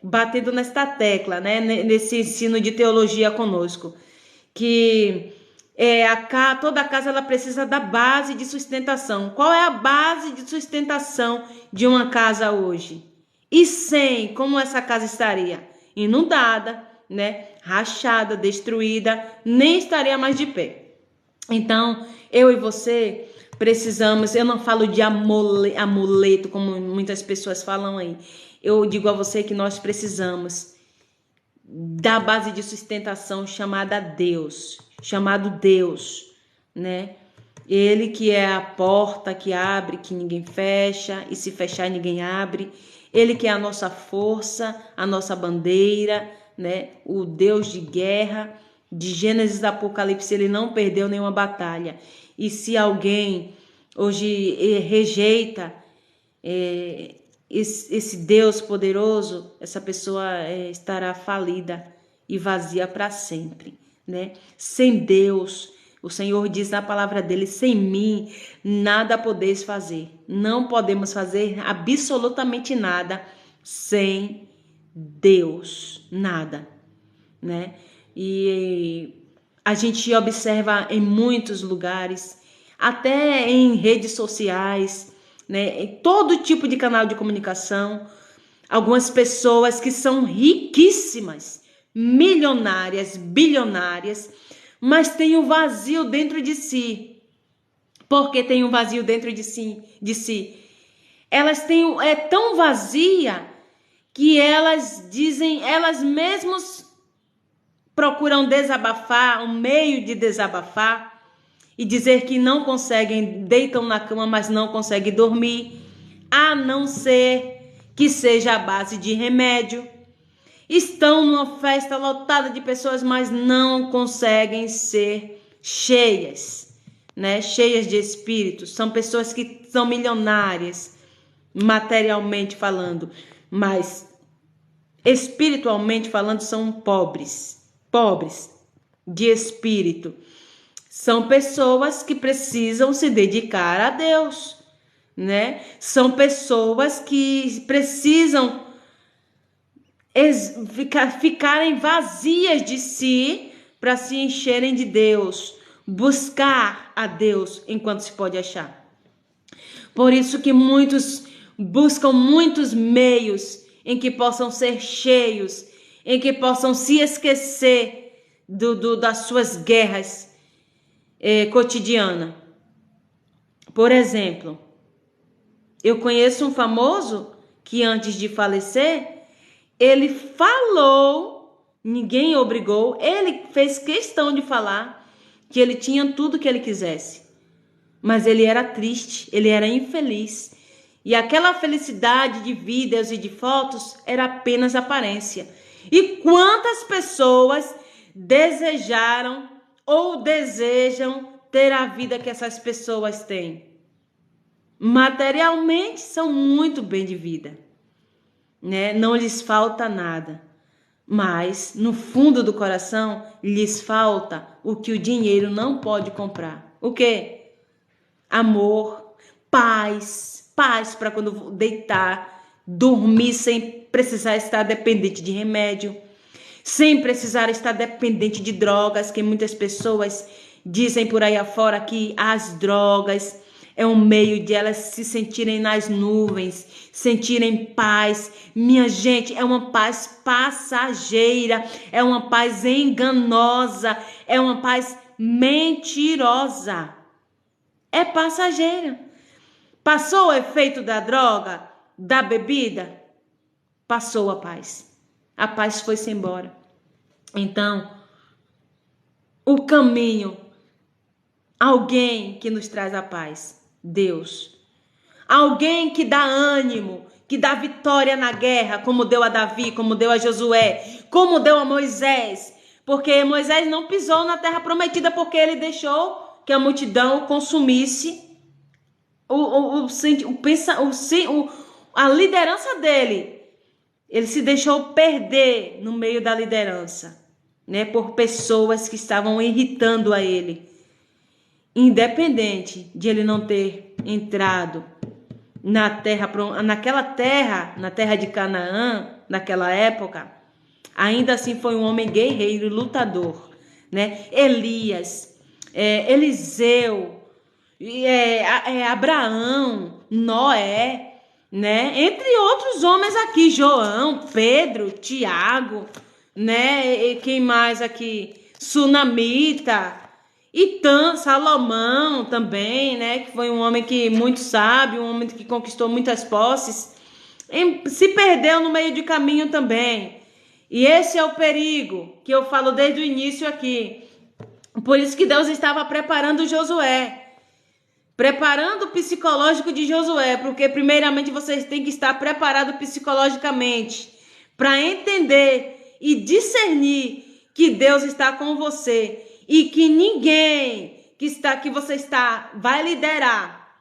batendo nesta tecla, né? Nesse ensino de teologia conosco, que toda casa ela precisa da base de sustentação. Qual é a base de sustentação de uma casa hoje? E sem, como essa casa estaria? Inundada, né? Rachada, destruída, nem estaria mais de pé. Então, eu e você precisamos, eu não falo de amuleto, como muitas pessoas falam aí. Eu digo a você que nós precisamos da base de sustentação chamada Deus, chamado Deus, né? Ele que é a porta que abre, que ninguém fecha, e se fechar ninguém abre. Ele que é a nossa força, a nossa bandeira, né? O Deus de guerra, de Gênesis a Apocalipse, ele não perdeu nenhuma batalha. E se alguém hoje rejeita esse Deus poderoso, essa pessoa estará falida e vazia para sempre, né? Sem Deus, o Senhor diz na palavra dele: sem mim nada podeis fazer. Não podemos fazer absolutamente nada sem Deus, nada, né? E a gente observa em muitos lugares, até em redes sociais, né? Em todo tipo de canal de comunicação, algumas pessoas que são riquíssimas, milionárias, bilionárias, mas tem um vazio dentro de si. Por que tem um vazio dentro de si? Elas têm tão vazia que elas dizem, elas mesmas procuram desabafar, um meio de desabafar e dizer que não conseguem, deitam na cama, mas não conseguem dormir, a não ser que seja à base de remédio. Estão numa festa lotada de pessoas, mas não conseguem ser cheias, né? Cheias de espíritos. São pessoas que são milionárias, materialmente falando, mas espiritualmente falando são pobres de espírito. São pessoas que precisam se dedicar a Deus, né? São pessoas que precisam ficarem vazias de si para se encherem de Deus, buscar a Deus enquanto se pode achar. Por isso que muitos buscam muitos meios em que possam ser cheios, em que possam se esquecer das suas guerras cotidianas. Por exemplo, eu conheço um famoso que antes de falecer, ele falou, ninguém obrigou, ele fez questão de falar que ele tinha tudo que ele quisesse. Mas ele era triste, ele era infeliz. E aquela felicidade de vídeos e de fotos era apenas aparência. E quantas pessoas desejaram ou desejam ter a vida que essas pessoas têm? Materialmente são muito bem de vida, né? Não lhes falta nada. Mas no fundo do coração lhes falta o que o dinheiro não pode comprar. O quê? Amor, paz para quando deitar, dormir sem precisar estar dependente de remédio, sem precisar estar dependente de drogas, que muitas pessoas dizem por aí afora que as drogas é um meio de elas se sentirem nas nuvens, sentirem paz. Minha gente, é uma paz passageira, é uma paz enganosa, é uma paz mentirosa. É passageira. Passou o efeito da droga, da bebida? Passou a paz. A paz foi-se embora. Então, o caminho, alguém que nos traz a paz, Deus. Alguém que dá ânimo, que dá vitória na guerra, como deu a Davi, como deu a Josué, como deu a Moisés. Porque Moisés não pisou na terra prometida porque ele deixou que a multidão consumisse a liderança dele. Ele se deixou perder no meio da liderança, né, por pessoas que estavam irritando a ele. Independente de ele não ter entrado na terra de Canaã, naquela época, ainda assim foi um homem guerreiro, lutador, né? Elias, Eliseu, Abraão, Noé, né? Entre outros homens aqui, João, Pedro, Tiago, né? E quem mais aqui? Sunamita, e Salomão também, né? Que foi um homem que muito sábio, um homem que conquistou muitas posses, se perdeu no meio de caminho também. E esse é o perigo que eu falo desde o início aqui. Por isso que Deus estava preparando Josué. Preparando o psicológico de Josué, porque primeiramente vocês têm que estar preparados psicologicamente para entender e discernir que Deus está com você e que ninguém que você vai liderar.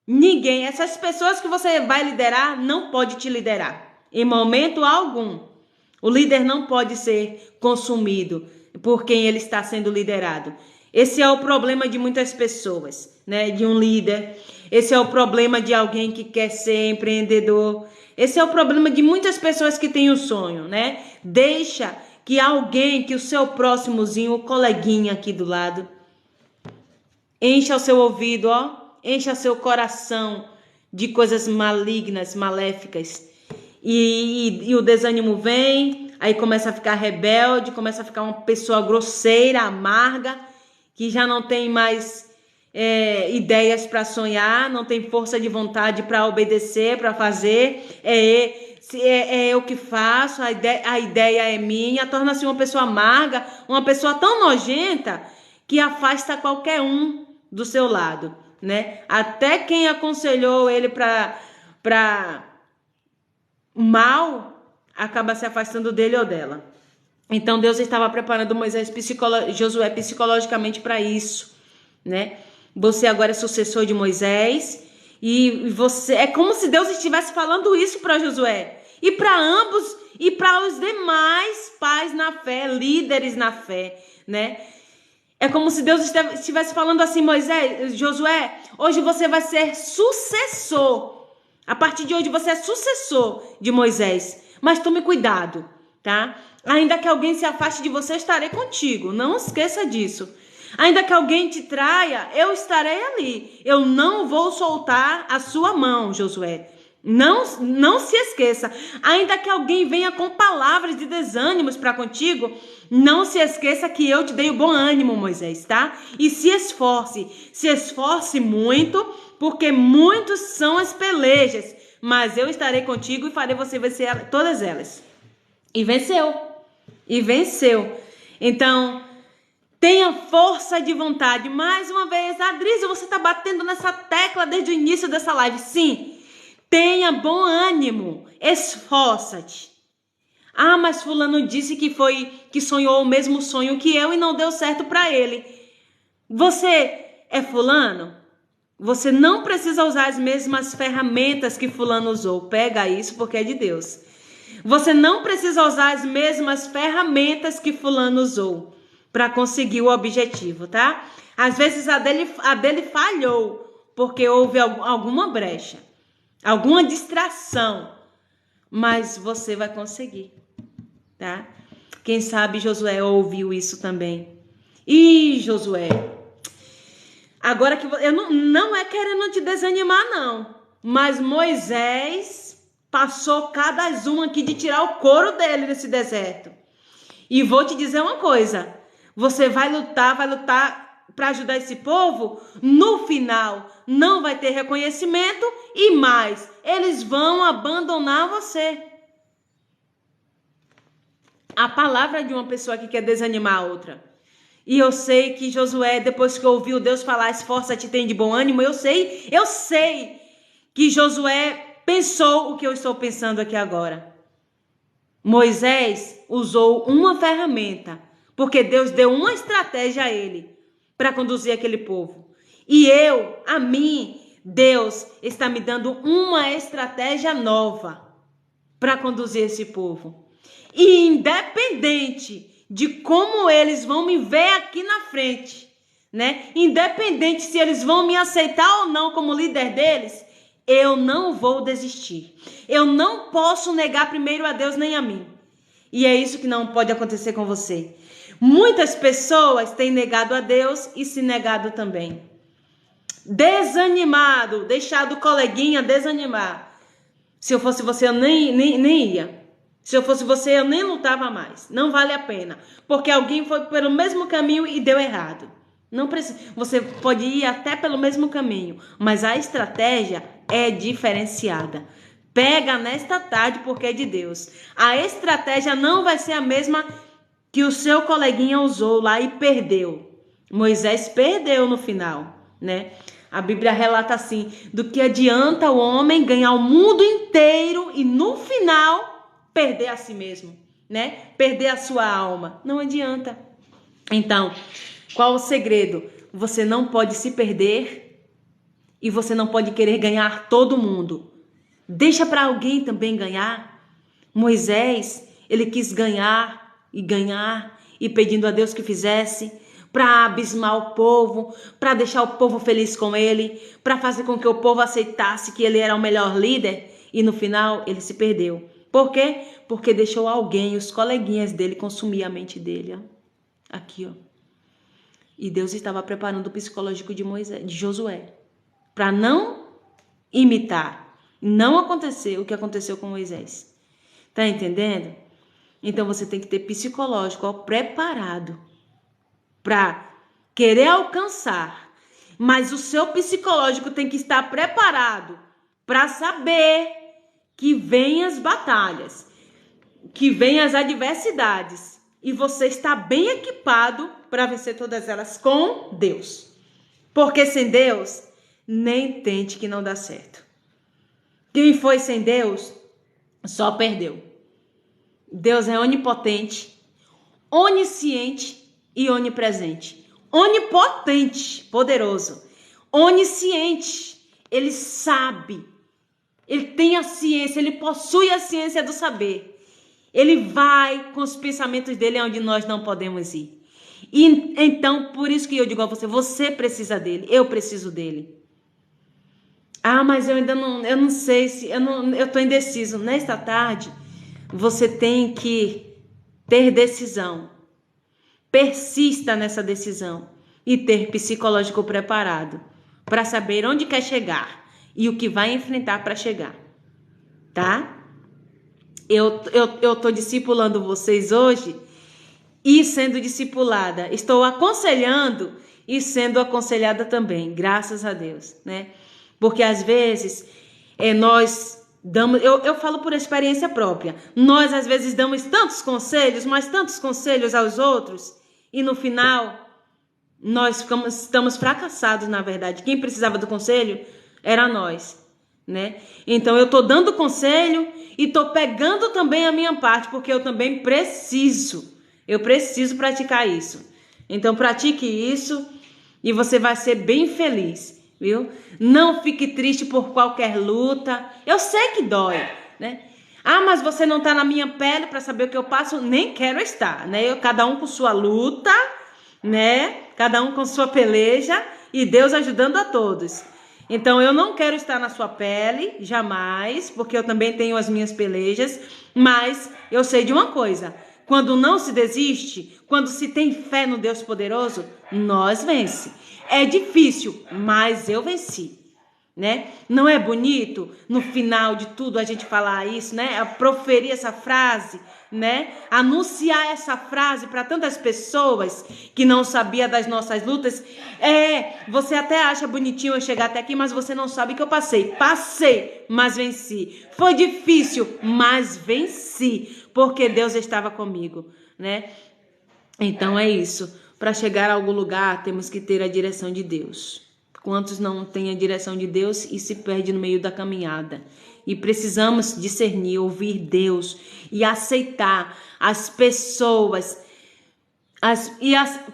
Ninguém, essas pessoas que você vai liderar não pode te liderar em momento algum. O líder não pode ser consumido por quem ele está sendo liderado. Esse é o problema de muitas pessoas, né? De um líder. Esse é o problema de alguém que quer ser empreendedor. Esse é o problema de muitas pessoas que têm um sonho, né? Deixa que o seu próximozinho, o coleguinha aqui do lado, encha o seu ouvido, encha o seu coração de coisas malignas, maléficas. E o desânimo vem, aí começa a ficar rebelde, começa a ficar uma pessoa grosseira, amarga, que já não tem mais ideias para sonhar, não tem força de vontade para obedecer, para fazer, se é eu que faço, a ideia é minha, torna-se uma pessoa amarga, uma pessoa tão nojenta que afasta qualquer um do seu lado, né? Até quem aconselhou ele para mal acaba se afastando dele ou dela. Então Deus estava preparando Josué psicologicamente para isso, né? Você agora é sucessor de Moisés e você é como se Deus estivesse falando isso para Josué e para ambos e para os demais pais na fé, líderes na fé, né? É como se Deus estivesse falando assim: Josué, hoje você vai ser sucessor. A partir de hoje você é sucessor de Moisés. Mas tome cuidado, tá? Ainda que alguém se afaste de você, eu estarei contigo. Não esqueça disso. Ainda que alguém te traia, eu estarei ali. Eu não vou soltar a sua mão, Josué. Não se esqueça. Ainda que alguém venha com palavras de desânimos para contigo, não se esqueça que eu te dei o bom ânimo, Moisés, tá? E se esforce muito, porque muitos são as pelejas, mas eu estarei contigo e farei você vencer todas elas. E venceu. Então, tenha força de vontade. Mais uma vez, Adriza, você está batendo nessa tecla desde o início dessa live. Sim. Tenha bom ânimo, esforça-te. Ah, mas fulano disse que sonhou o mesmo sonho que eu e não deu certo para ele. Você é fulano? Você não precisa usar as mesmas ferramentas que fulano usou. Pega isso porque é de Deus. Você não precisa usar as mesmas ferramentas que fulano usou para conseguir o objetivo, tá? Às vezes a dele falhou porque houve alguma brecha. Alguma distração, mas você vai conseguir, tá? Quem sabe Josué ouviu isso também. E Josué, agora que eu não é querendo te desanimar não, mas Moisés passou cada uma aqui de tirar o couro dele nesse deserto. E vou te dizer uma coisa, você vai lutar para ajudar esse povo, no final não vai ter reconhecimento e mais, eles vão abandonar você. A palavra de uma pessoa que quer desanimar a outra. E eu sei que Josué, depois que ouviu Deus falar, esforça-te, tem de bom ânimo, eu sei que Josué pensou o que eu estou pensando aqui agora. Moisés usou uma ferramenta, porque Deus deu uma estratégia a ele para conduzir aquele povo. E a mim, Deus está me dando uma estratégia nova para conduzir esse povo. E independente de como eles vão me ver aqui na frente, né? Independente se eles vão me aceitar ou não como líder deles, eu não vou desistir. Eu não posso negar primeiro a Deus nem a mim. E é isso que não pode acontecer com você. Muitas pessoas têm negado a Deus e se negado também. Desanimado, deixado o coleguinha desanimar. Se eu fosse você, eu nem ia. Se eu fosse você, eu nem lutava mais. Não vale a pena. Porque alguém foi pelo mesmo caminho e deu errado. Não precisa. Você pode ir até pelo mesmo caminho, mas a estratégia é diferenciada. Pega nesta tarde porque é de Deus. A estratégia não vai ser a mesma que o seu coleguinha usou lá e perdeu. Moisés perdeu no final, né? A Bíblia relata assim, do que adianta o homem ganhar o mundo inteiro e no final perder a si mesmo, né? Perder a sua alma. Não adianta. Então, qual o segredo? Você não pode se perder e você não pode querer ganhar todo mundo. Deixa para alguém também ganhar. Moisés, ele quis ganhar e pedindo a Deus que fizesse para abismar o povo, para deixar o povo feliz com ele, para fazer com que o povo aceitasse que ele era o melhor líder e no final ele se perdeu. Por quê? Porque deixou alguém, os coleguinhas dele, consumir a mente dele. Ó. Aqui, ó. E Deus estava preparando o psicológico de Josué para não imitar, não acontecer o que aconteceu com Moisés. Tá entendendo? Então você tem que ter psicológico ó, preparado para querer alcançar, mas o seu psicológico tem que estar preparado para saber que vêm as batalhas, que vêm as adversidades, e você está bem equipado para vencer todas elas com Deus. Porque sem Deus, nem tente que não dá certo. Quem foi sem Deus, só perdeu. Deus é onipotente, onisciente e onipresente. Onipotente, poderoso. Onisciente, ele sabe. Ele tem a ciência, ele possui a ciência do saber. Ele vai com os pensamentos dele onde nós não podemos ir. E então, por isso que eu digo a você, você precisa dele, eu preciso dele. Ah, mas eu ainda não, eu não sei se, eu tô indeciso. Nesta tarde, você tem que ter decisão. Persista nessa decisão e ter psicológico preparado para saber onde quer chegar e o que vai enfrentar para chegar, tá? Eu tô discipulando vocês hoje e sendo discipulada. Estou aconselhando e sendo aconselhada também, graças a Deus, né? Porque às vezes nós damos, eu falo por experiência própria, nós às vezes damos tantos conselhos, mas tantos conselhos aos outros, e no final nós estamos fracassados, na verdade. Quem precisava do conselho era nós, né? Então eu tô dando conselho e tô pegando também a minha parte, porque eu também preciso. Eu preciso praticar isso. Então pratique isso e você vai ser bem feliz, viu? Não fique triste por qualquer luta. Eu sei que dói, né? Ah, mas você não tá na minha pele para saber o que eu passo. Nem quero estar, né? Cada um com sua luta, né? Cada um com sua peleja e Deus ajudando a todos. Então eu não quero estar na sua pele, jamais, porque eu também tenho as minhas pelejas, mas eu sei de uma coisa: quando não se desiste, quando se tem fé no Deus poderoso, nós vence. É difícil, mas eu venci, né? Não é bonito no final de tudo a gente falar isso, né? Proferir essa frase, né? Anunciar essa frase para tantas pessoas que não sabia das nossas lutas. Você até acha bonitinho eu chegar até aqui, mas você não sabe que eu passei. Passei, mas venci. Foi difícil, mas venci, porque Deus estava comigo, né? Então é isso. Para chegar a algum lugar, temos que ter a direção de Deus. Quantos não têm a direção de Deus e se perdem no meio da caminhada? E precisamos discernir, ouvir Deus e aceitar as pessoas.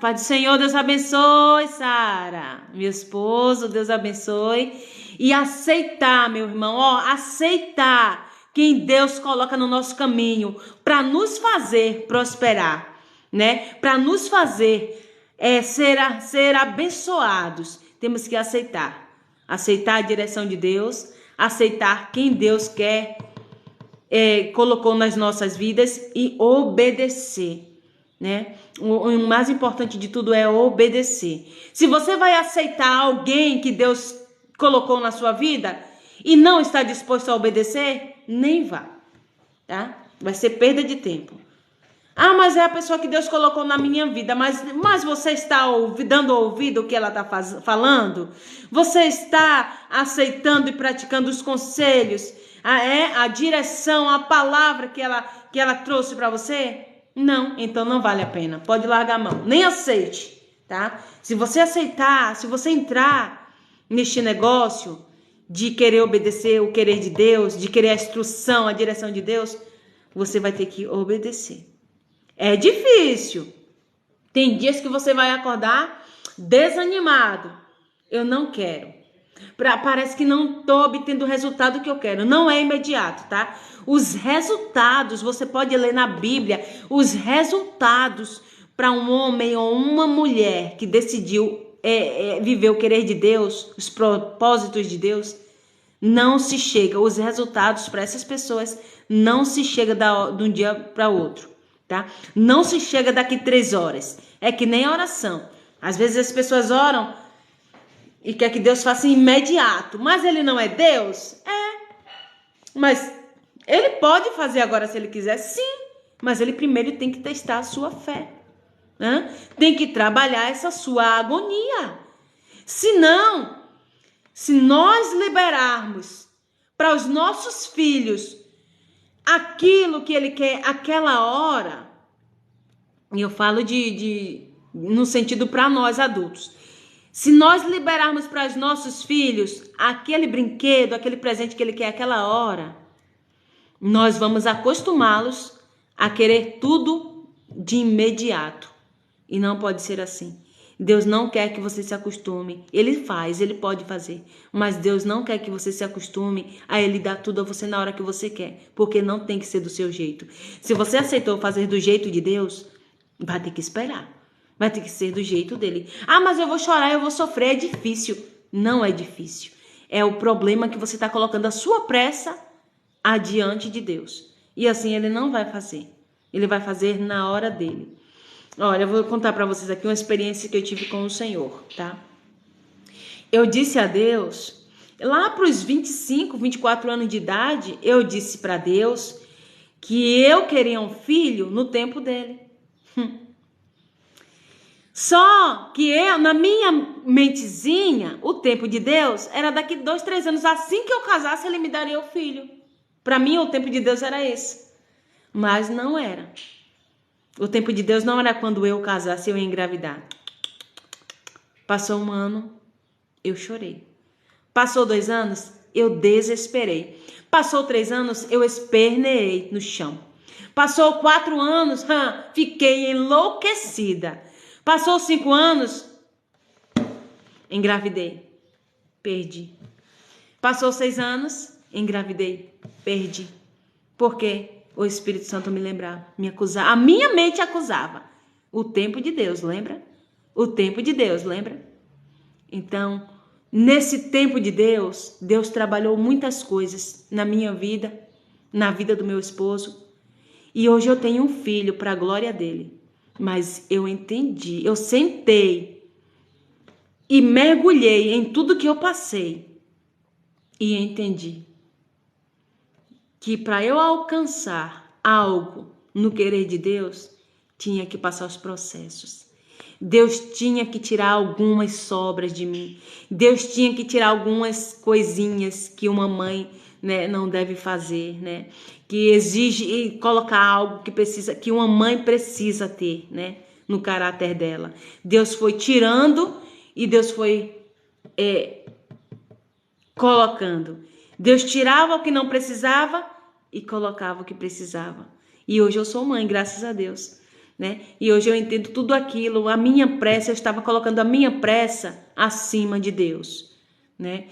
Pai do Senhor, Deus abençoe, Sara. Meu esposo, Deus abençoe. E aceitar, meu irmão, aceitar quem Deus coloca no nosso caminho para nos fazer prosperar, né? Para nos fazer ser abençoados. Temos que aceitar a direção de Deus, aceitar quem Deus colocou nas nossas vidas e obedecer, né? O mais importante de tudo é obedecer. Se você vai aceitar alguém que Deus colocou na sua vida e não está disposto a obedecer, nem vá, tá? Vai ser perda de tempo. Ah, mas é a pessoa que Deus colocou na minha vida, mas você está dando ouvido o que ela está falando? Você está aceitando e praticando os conselhos, a direção, a palavra que ela trouxe para você? Não, então não vale a pena, pode largar a mão, nem aceite, tá? Se você aceitar, se você entrar neste negócio de querer obedecer o querer de Deus, de querer a instrução, a direção de Deus, você vai ter que obedecer. É difícil. Tem dias que você vai acordar desanimado. Eu não quero. Parece que não estou obtendo o resultado que eu quero. Não é imediato, tá? Os resultados, você pode ler na Bíblia, os resultados para um homem ou uma mulher que decidiu viver o querer de Deus, os propósitos de Deus, não se chega. Os resultados para essas pessoas não se chega de um dia para outro. Tá? Não se chega daqui 3 horas. É que nem oração. Às vezes as pessoas oram e quer que Deus faça imediato. Mas ele não é Deus? Mas ele pode fazer agora se ele quiser, sim. Mas ele primeiro tem que testar a sua fé, né? Tem que trabalhar essa sua agonia. Senão, se nós liberarmos para os nossos filhos aquilo que ele quer aquela hora, e eu falo no sentido para nós adultos, se nós liberarmos para os nossos filhos aquele brinquedo, aquele presente que ele quer aquela hora, nós vamos acostumá-los a querer tudo de imediato. E não pode ser assim. Deus não quer que você se acostume. Ele faz, ele pode fazer. Mas Deus não quer que você se acostume a ele dar tudo a você na hora que você quer. Porque não tem que ser do seu jeito. Se você aceitou fazer do jeito de Deus, vai ter que esperar. Vai ter que ser do jeito dele. Ah, mas eu vou chorar, eu vou sofrer. É difícil. Não é difícil. É o problema que você está colocando a sua pressa adiante de Deus. E assim ele não vai fazer. Ele vai fazer na hora dele. Olha, eu vou contar para vocês aqui uma experiência que eu tive com o Senhor, tá? Eu disse a Deus, lá para os 25, 24 anos de idade, eu disse para Deus que eu queria um filho no tempo dele. Só que eu, na minha mentezinha, o tempo de Deus era daqui 2, 3 anos. Assim que eu casasse, ele me daria o filho. Para mim, o tempo de Deus era esse. Mas não era. O tempo de Deus não era quando eu casasse, eu ia engravidar. Passou 1 ano, eu chorei. Passou 2 anos, eu desesperei. Passou 3 anos, eu esperneei no chão. Passou 4 anos, fiquei enlouquecida. Passou 5 anos, engravidei, perdi. Passou 6 anos, engravidei, perdi. Por quê? O Espírito Santo me lembrava, me acusava. A minha mente acusava. O tempo de Deus, lembra? O tempo de Deus, lembra? Então, nesse tempo de Deus, Deus trabalhou muitas coisas na minha vida, na vida do meu esposo. E hoje eu tenho um filho para a glória dele. Mas eu entendi, eu sentei e mergulhei em tudo que eu passei. E entendi que para eu alcançar algo no querer de Deus, tinha que passar os processos. Deus tinha que tirar algumas sobras de mim. Deus tinha que tirar algumas coisinhas que uma mãe, né, não deve fazer, né? Que exige e colocar algo que uma mãe precisa ter, né, no caráter dela. Deus foi tirando e Deus foi colocando. Deus tirava o que não precisava e colocava o que precisava. E hoje eu sou mãe, graças a Deus, né? E hoje eu entendo tudo aquilo. A minha pressa, eu estava colocando a minha pressa acima de Deus, né?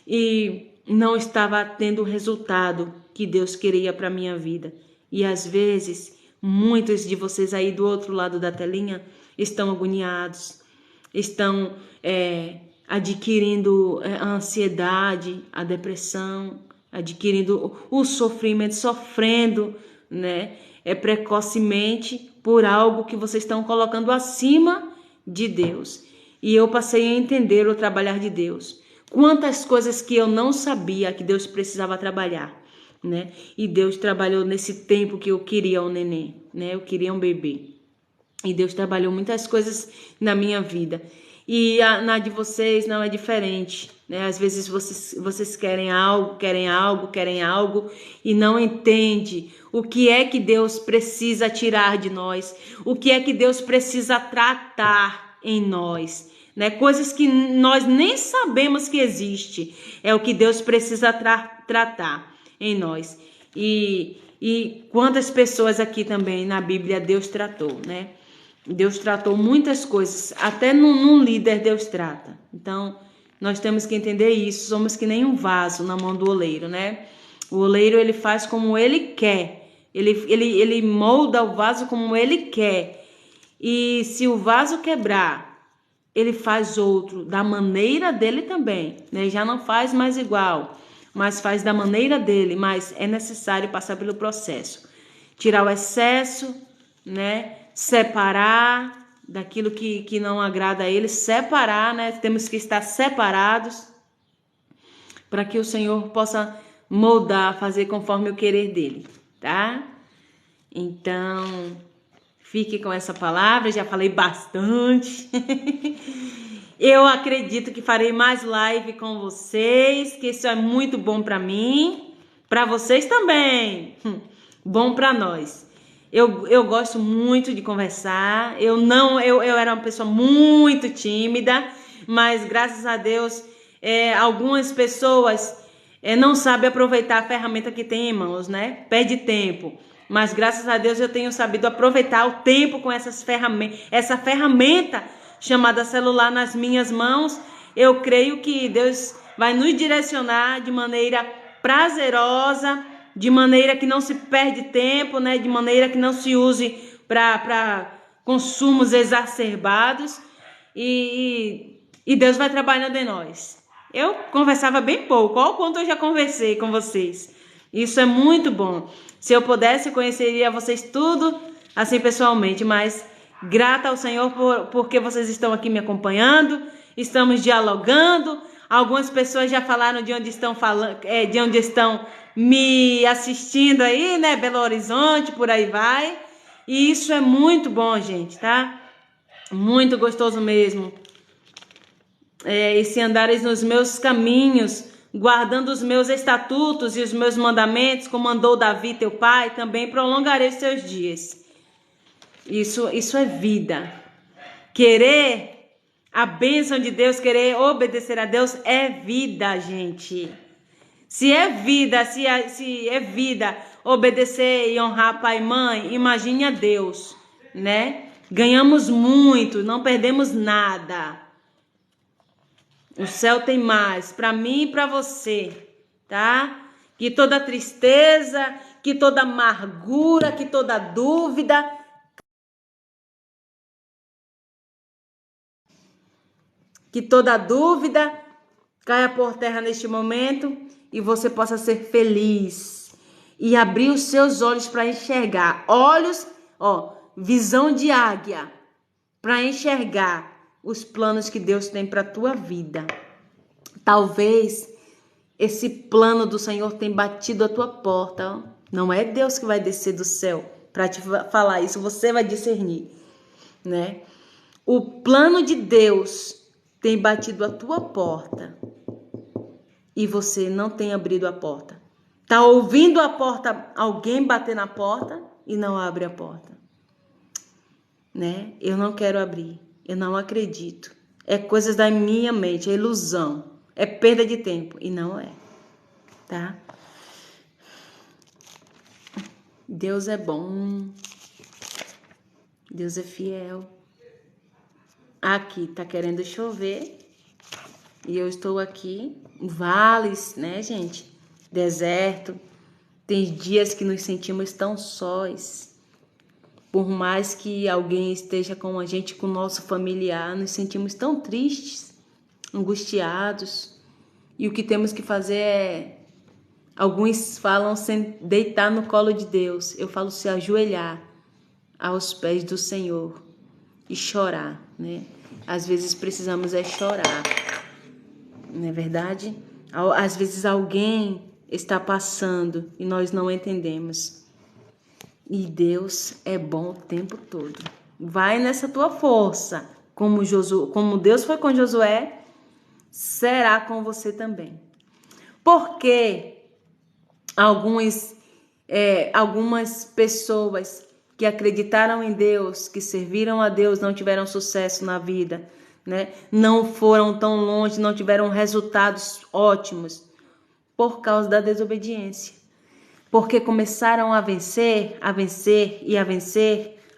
E não estava tendo o resultado que Deus queria para minha vida. E às vezes, muitos de vocês aí do outro lado da telinha estão agoniados, estão adquirindo a ansiedade, a depressão, adquirindo o sofrimento, sofrendo, né, precocemente por algo que vocês estão colocando acima de Deus. E eu passei a entender o trabalhar de Deus. Quantas coisas que eu não sabia que Deus precisava trabalhar, né? E Deus trabalhou nesse tempo que eu queria um neném, né? Eu queria um bebê. E Deus trabalhou muitas coisas na minha vida. E na de vocês não é diferente, né? Às vezes vocês querem algo e não entendem o que é que Deus precisa tirar de nós, o que é que Deus precisa tratar em nós, né? Coisas que nós nem sabemos que existe, é o que Deus precisa tratar em nós. E quantas pessoas aqui também na Bíblia Deus tratou, né? Deus tratou muitas coisas, até num líder Deus trata. Então, nós temos que entender isso, somos que nem um vaso na mão do oleiro, né? O oleiro, ele faz como ele quer, ele molda o vaso como ele quer. E se o vaso quebrar, ele faz outro, da maneira dele também, né? Já não faz mais igual, mas faz da maneira dele, mas é necessário passar pelo processo. Tirar o excesso, né? Separar daquilo que não agrada a ele, separar, né? Temos que estar separados para que o Senhor possa moldar, fazer conforme o querer dele, tá? Então, fique com essa palavra, já falei bastante. Eu acredito que farei mais live com vocês, que isso é muito bom para mim, para vocês também. Bom para nós. Eu gosto muito de conversar. Eu era uma pessoa muito tímida, mas graças a Deus, algumas pessoas não sabem aproveitar a ferramenta que tem em mãos, né? Perde tempo. Mas graças a Deus eu tenho sabido aproveitar o tempo com essa ferramenta chamada celular nas minhas mãos. Eu creio que Deus vai nos direcionar de maneira prazerosa, de maneira que não se perde tempo, né? De maneira que não se use para consumos exacerbados. E Deus vai trabalhando em nós. Eu conversava bem pouco, olha o quanto eu já conversei com vocês. Isso é muito bom. Se eu pudesse, eu conheceria vocês tudo assim pessoalmente, mas grata ao Senhor porque vocês estão aqui me acompanhando, estamos dialogando. Algumas pessoas já falaram de onde estão falando, de onde estão me assistindo aí, né? Belo Horizonte, por aí vai. E isso é muito bom, gente, tá? Muito gostoso mesmo. E se andares nos meus caminhos, guardando os meus estatutos e os meus mandamentos, como mandou Davi teu pai, também prolongarei os seus dias. Isso é vida. Querer a bênção de Deus, querer obedecer a Deus é vida, gente. Se é vida obedecer e honrar pai e mãe, imagine a Deus, né? Ganhamos muito, não perdemos nada. O céu tem mais para mim e para você, tá? Que toda tristeza, que toda amargura, que toda dúvida caia por terra neste momento e você possa ser feliz e abrir os seus olhos para enxergar. Olhos, visão de águia, para enxergar os planos que Deus tem para a tua vida. Talvez esse plano do Senhor tenha batido a tua porta. Não é Deus que vai descer do céu para te falar isso, você vai discernir, né? O plano de Deus tem batido a tua porta e você não tem abrido a porta. Tá ouvindo a porta, alguém bater na porta e não abre a porta, né? Eu não quero abrir. Eu não acredito. É coisas da minha mente, é ilusão. É perda de tempo. E não é. Tá? Deus é bom. Deus é fiel. Aqui tá querendo chover. E eu estou aqui. Vales, né, gente? Deserto. Tem dias que nos sentimos tão sós. Por mais que alguém esteja com a gente, com o nosso familiar, nos sentimos tão tristes, angustiados. E o que temos que fazer é... Alguns falam deitar no colo de Deus. Eu falo se ajoelhar aos pés do Senhor e chorar, né? Às vezes precisamos chorar, não é verdade? Às vezes alguém está passando e nós não entendemos. E Deus é bom o tempo todo. Vai nessa tua força. Como Deus foi com Josué, será com você também. Porque algumas pessoas que acreditaram em Deus, que serviram a Deus, não tiveram sucesso na vida, né? Não foram tão longe, não tiveram resultados ótimos por causa da desobediência. Porque começaram a vencer,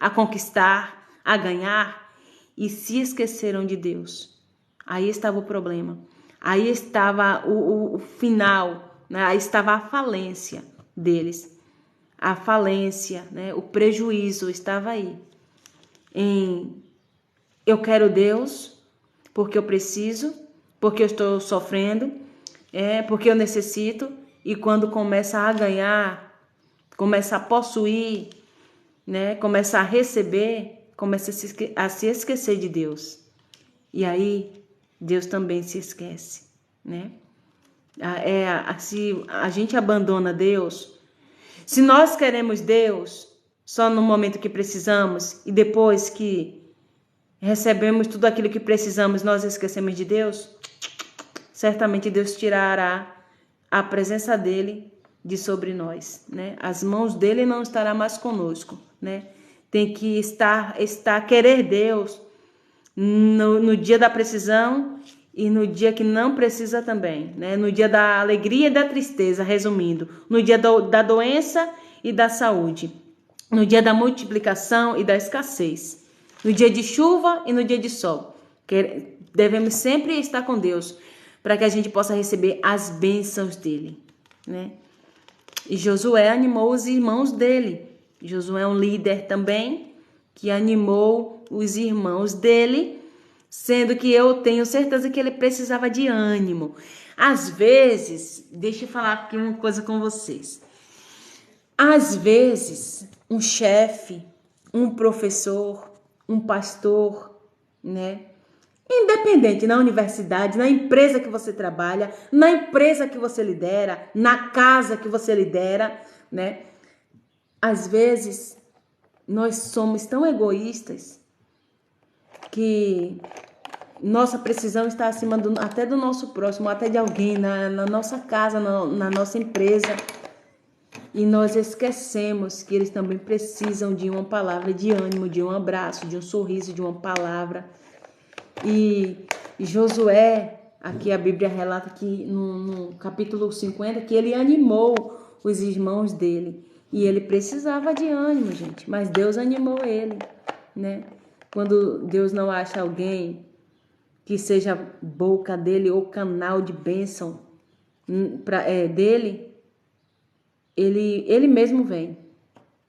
a conquistar, a ganhar e se esqueceram de Deus. Aí estava o problema. Aí estava o final, né? Aí estava a falência deles. A falência, né? O prejuízo estava aí. Eu quero Deus porque eu preciso, porque eu estou sofrendo, porque eu necessito. E quando começa a ganhar, começa a possuir, né? Começa a receber, começa a se esquecer de Deus. E aí, Deus também se esquece, né? Se a gente abandona Deus, se nós queremos Deus só no momento que precisamos e depois que recebemos tudo aquilo que precisamos, nós esquecemos de Deus, certamente Deus tirará a presença dele de sobre nós, né? As mãos dele não estará mais conosco, né? Tem que querer Deus no dia da precisão e no dia que não precisa também, né? No dia da alegria e da tristeza, resumindo, no dia da doença e da saúde, no dia da multiplicação e da escassez, no dia de chuva e no dia de sol. Devemos sempre estar com Deus para que a gente possa receber as bênçãos dele, né? E Josué animou os irmãos dele. Josué é um líder também que animou os irmãos dele, sendo que eu tenho certeza que ele precisava de ânimo. Às vezes, deixa eu falar aqui uma coisa com vocês. Às vezes, um chefe, um professor, um pastor, né? Independente, na universidade, na empresa que você trabalha, na empresa que você lidera, na casa que você lidera, né? Às vezes, nós somos tão egoístas que nossa precisão está acima até do nosso próximo, até de alguém, na nossa casa, na nossa empresa. E nós esquecemos que eles também precisam de uma palavra de ânimo, de um abraço, de um sorriso, de uma palavra. E Josué, aqui a Bíblia relata que no capítulo 50, que ele animou os irmãos dele. E ele precisava de ânimo, gente, mas Deus animou ele, né? Quando Deus não acha alguém que seja boca dele ou canal de bênção dele, ele mesmo vem,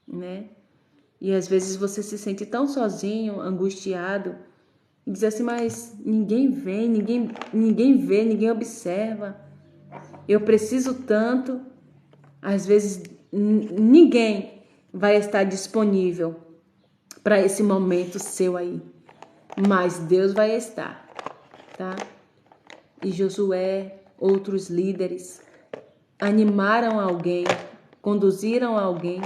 né? E às vezes você se sente tão sozinho, angustiado, e diz assim, mas ninguém vem, ninguém vê, ninguém observa. Eu preciso tanto. Às vezes ninguém vai estar disponível para esse momento seu aí. Mas Deus vai estar, tá? E Josué, outros líderes, animaram alguém, conduziram alguém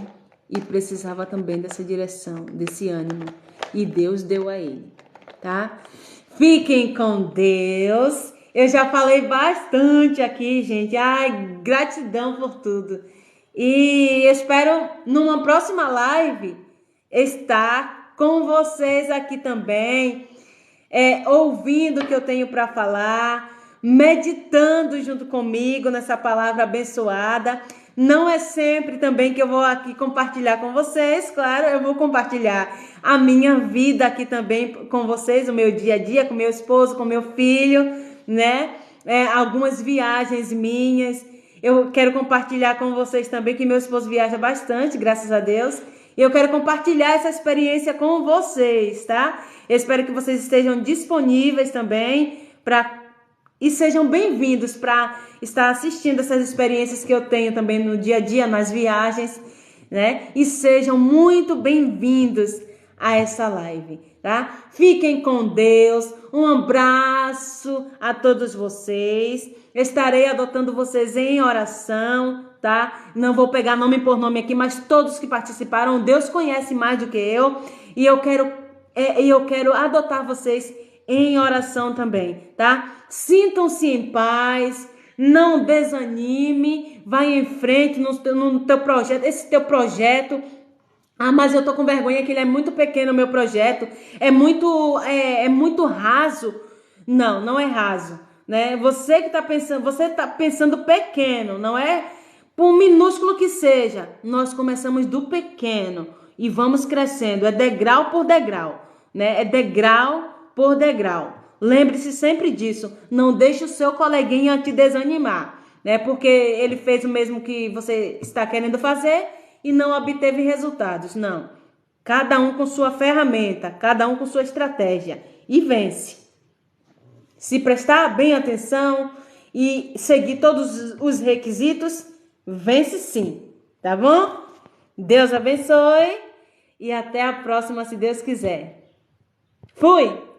e precisava também dessa direção, desse ânimo. E Deus deu a ele, tá? Fiquem com Deus. Eu já falei bastante aqui, gente. Ai, gratidão por tudo. E espero numa próxima live estar com vocês aqui também, ouvindo o que eu tenho para falar, meditando junto comigo nessa palavra abençoada. Não é sempre também que eu vou aqui compartilhar com vocês, claro, eu vou compartilhar a minha vida aqui também com vocês, o meu dia a dia, com meu esposo, com meu filho, né? Algumas viagens minhas. Eu quero compartilhar com vocês também que meu esposo viaja bastante, graças a Deus. E eu quero compartilhar essa experiência com vocês, tá? Eu espero que vocês estejam disponíveis também e sejam bem-vindos para estar assistindo essas experiências que eu tenho também no dia a dia, nas viagens, né? E sejam muito bem-vindos a essa live, tá? Fiquem com Deus. Um abraço a todos vocês. Estarei adotando vocês em oração, tá? Não vou pegar nome por nome aqui, mas todos que participaram, Deus conhece mais do que eu. E eu quero adotar vocês em oração também, tá? Sintam-se em paz, não desanime, vai em frente no teu projeto, esse teu projeto. Ah, mas eu tô com vergonha que ele é muito pequeno, o meu projeto, é muito raso. Não é raso, né? Você tá pensando pequeno, não é? Por minúsculo que seja, nós começamos do pequeno e vamos crescendo, é degrau por degrau, né? É degrau por degrau. Lembre-se sempre disso. Não deixe o seu coleguinha te desanimar, né? Porque ele fez o mesmo que você está querendo fazer e não obteve resultados. Não. Cada um com sua ferramenta, cada um com sua estratégia e vence. Se prestar bem atenção e seguir todos os requisitos, vence sim, tá bom? Deus abençoe e até a próxima, se Deus quiser. Fui!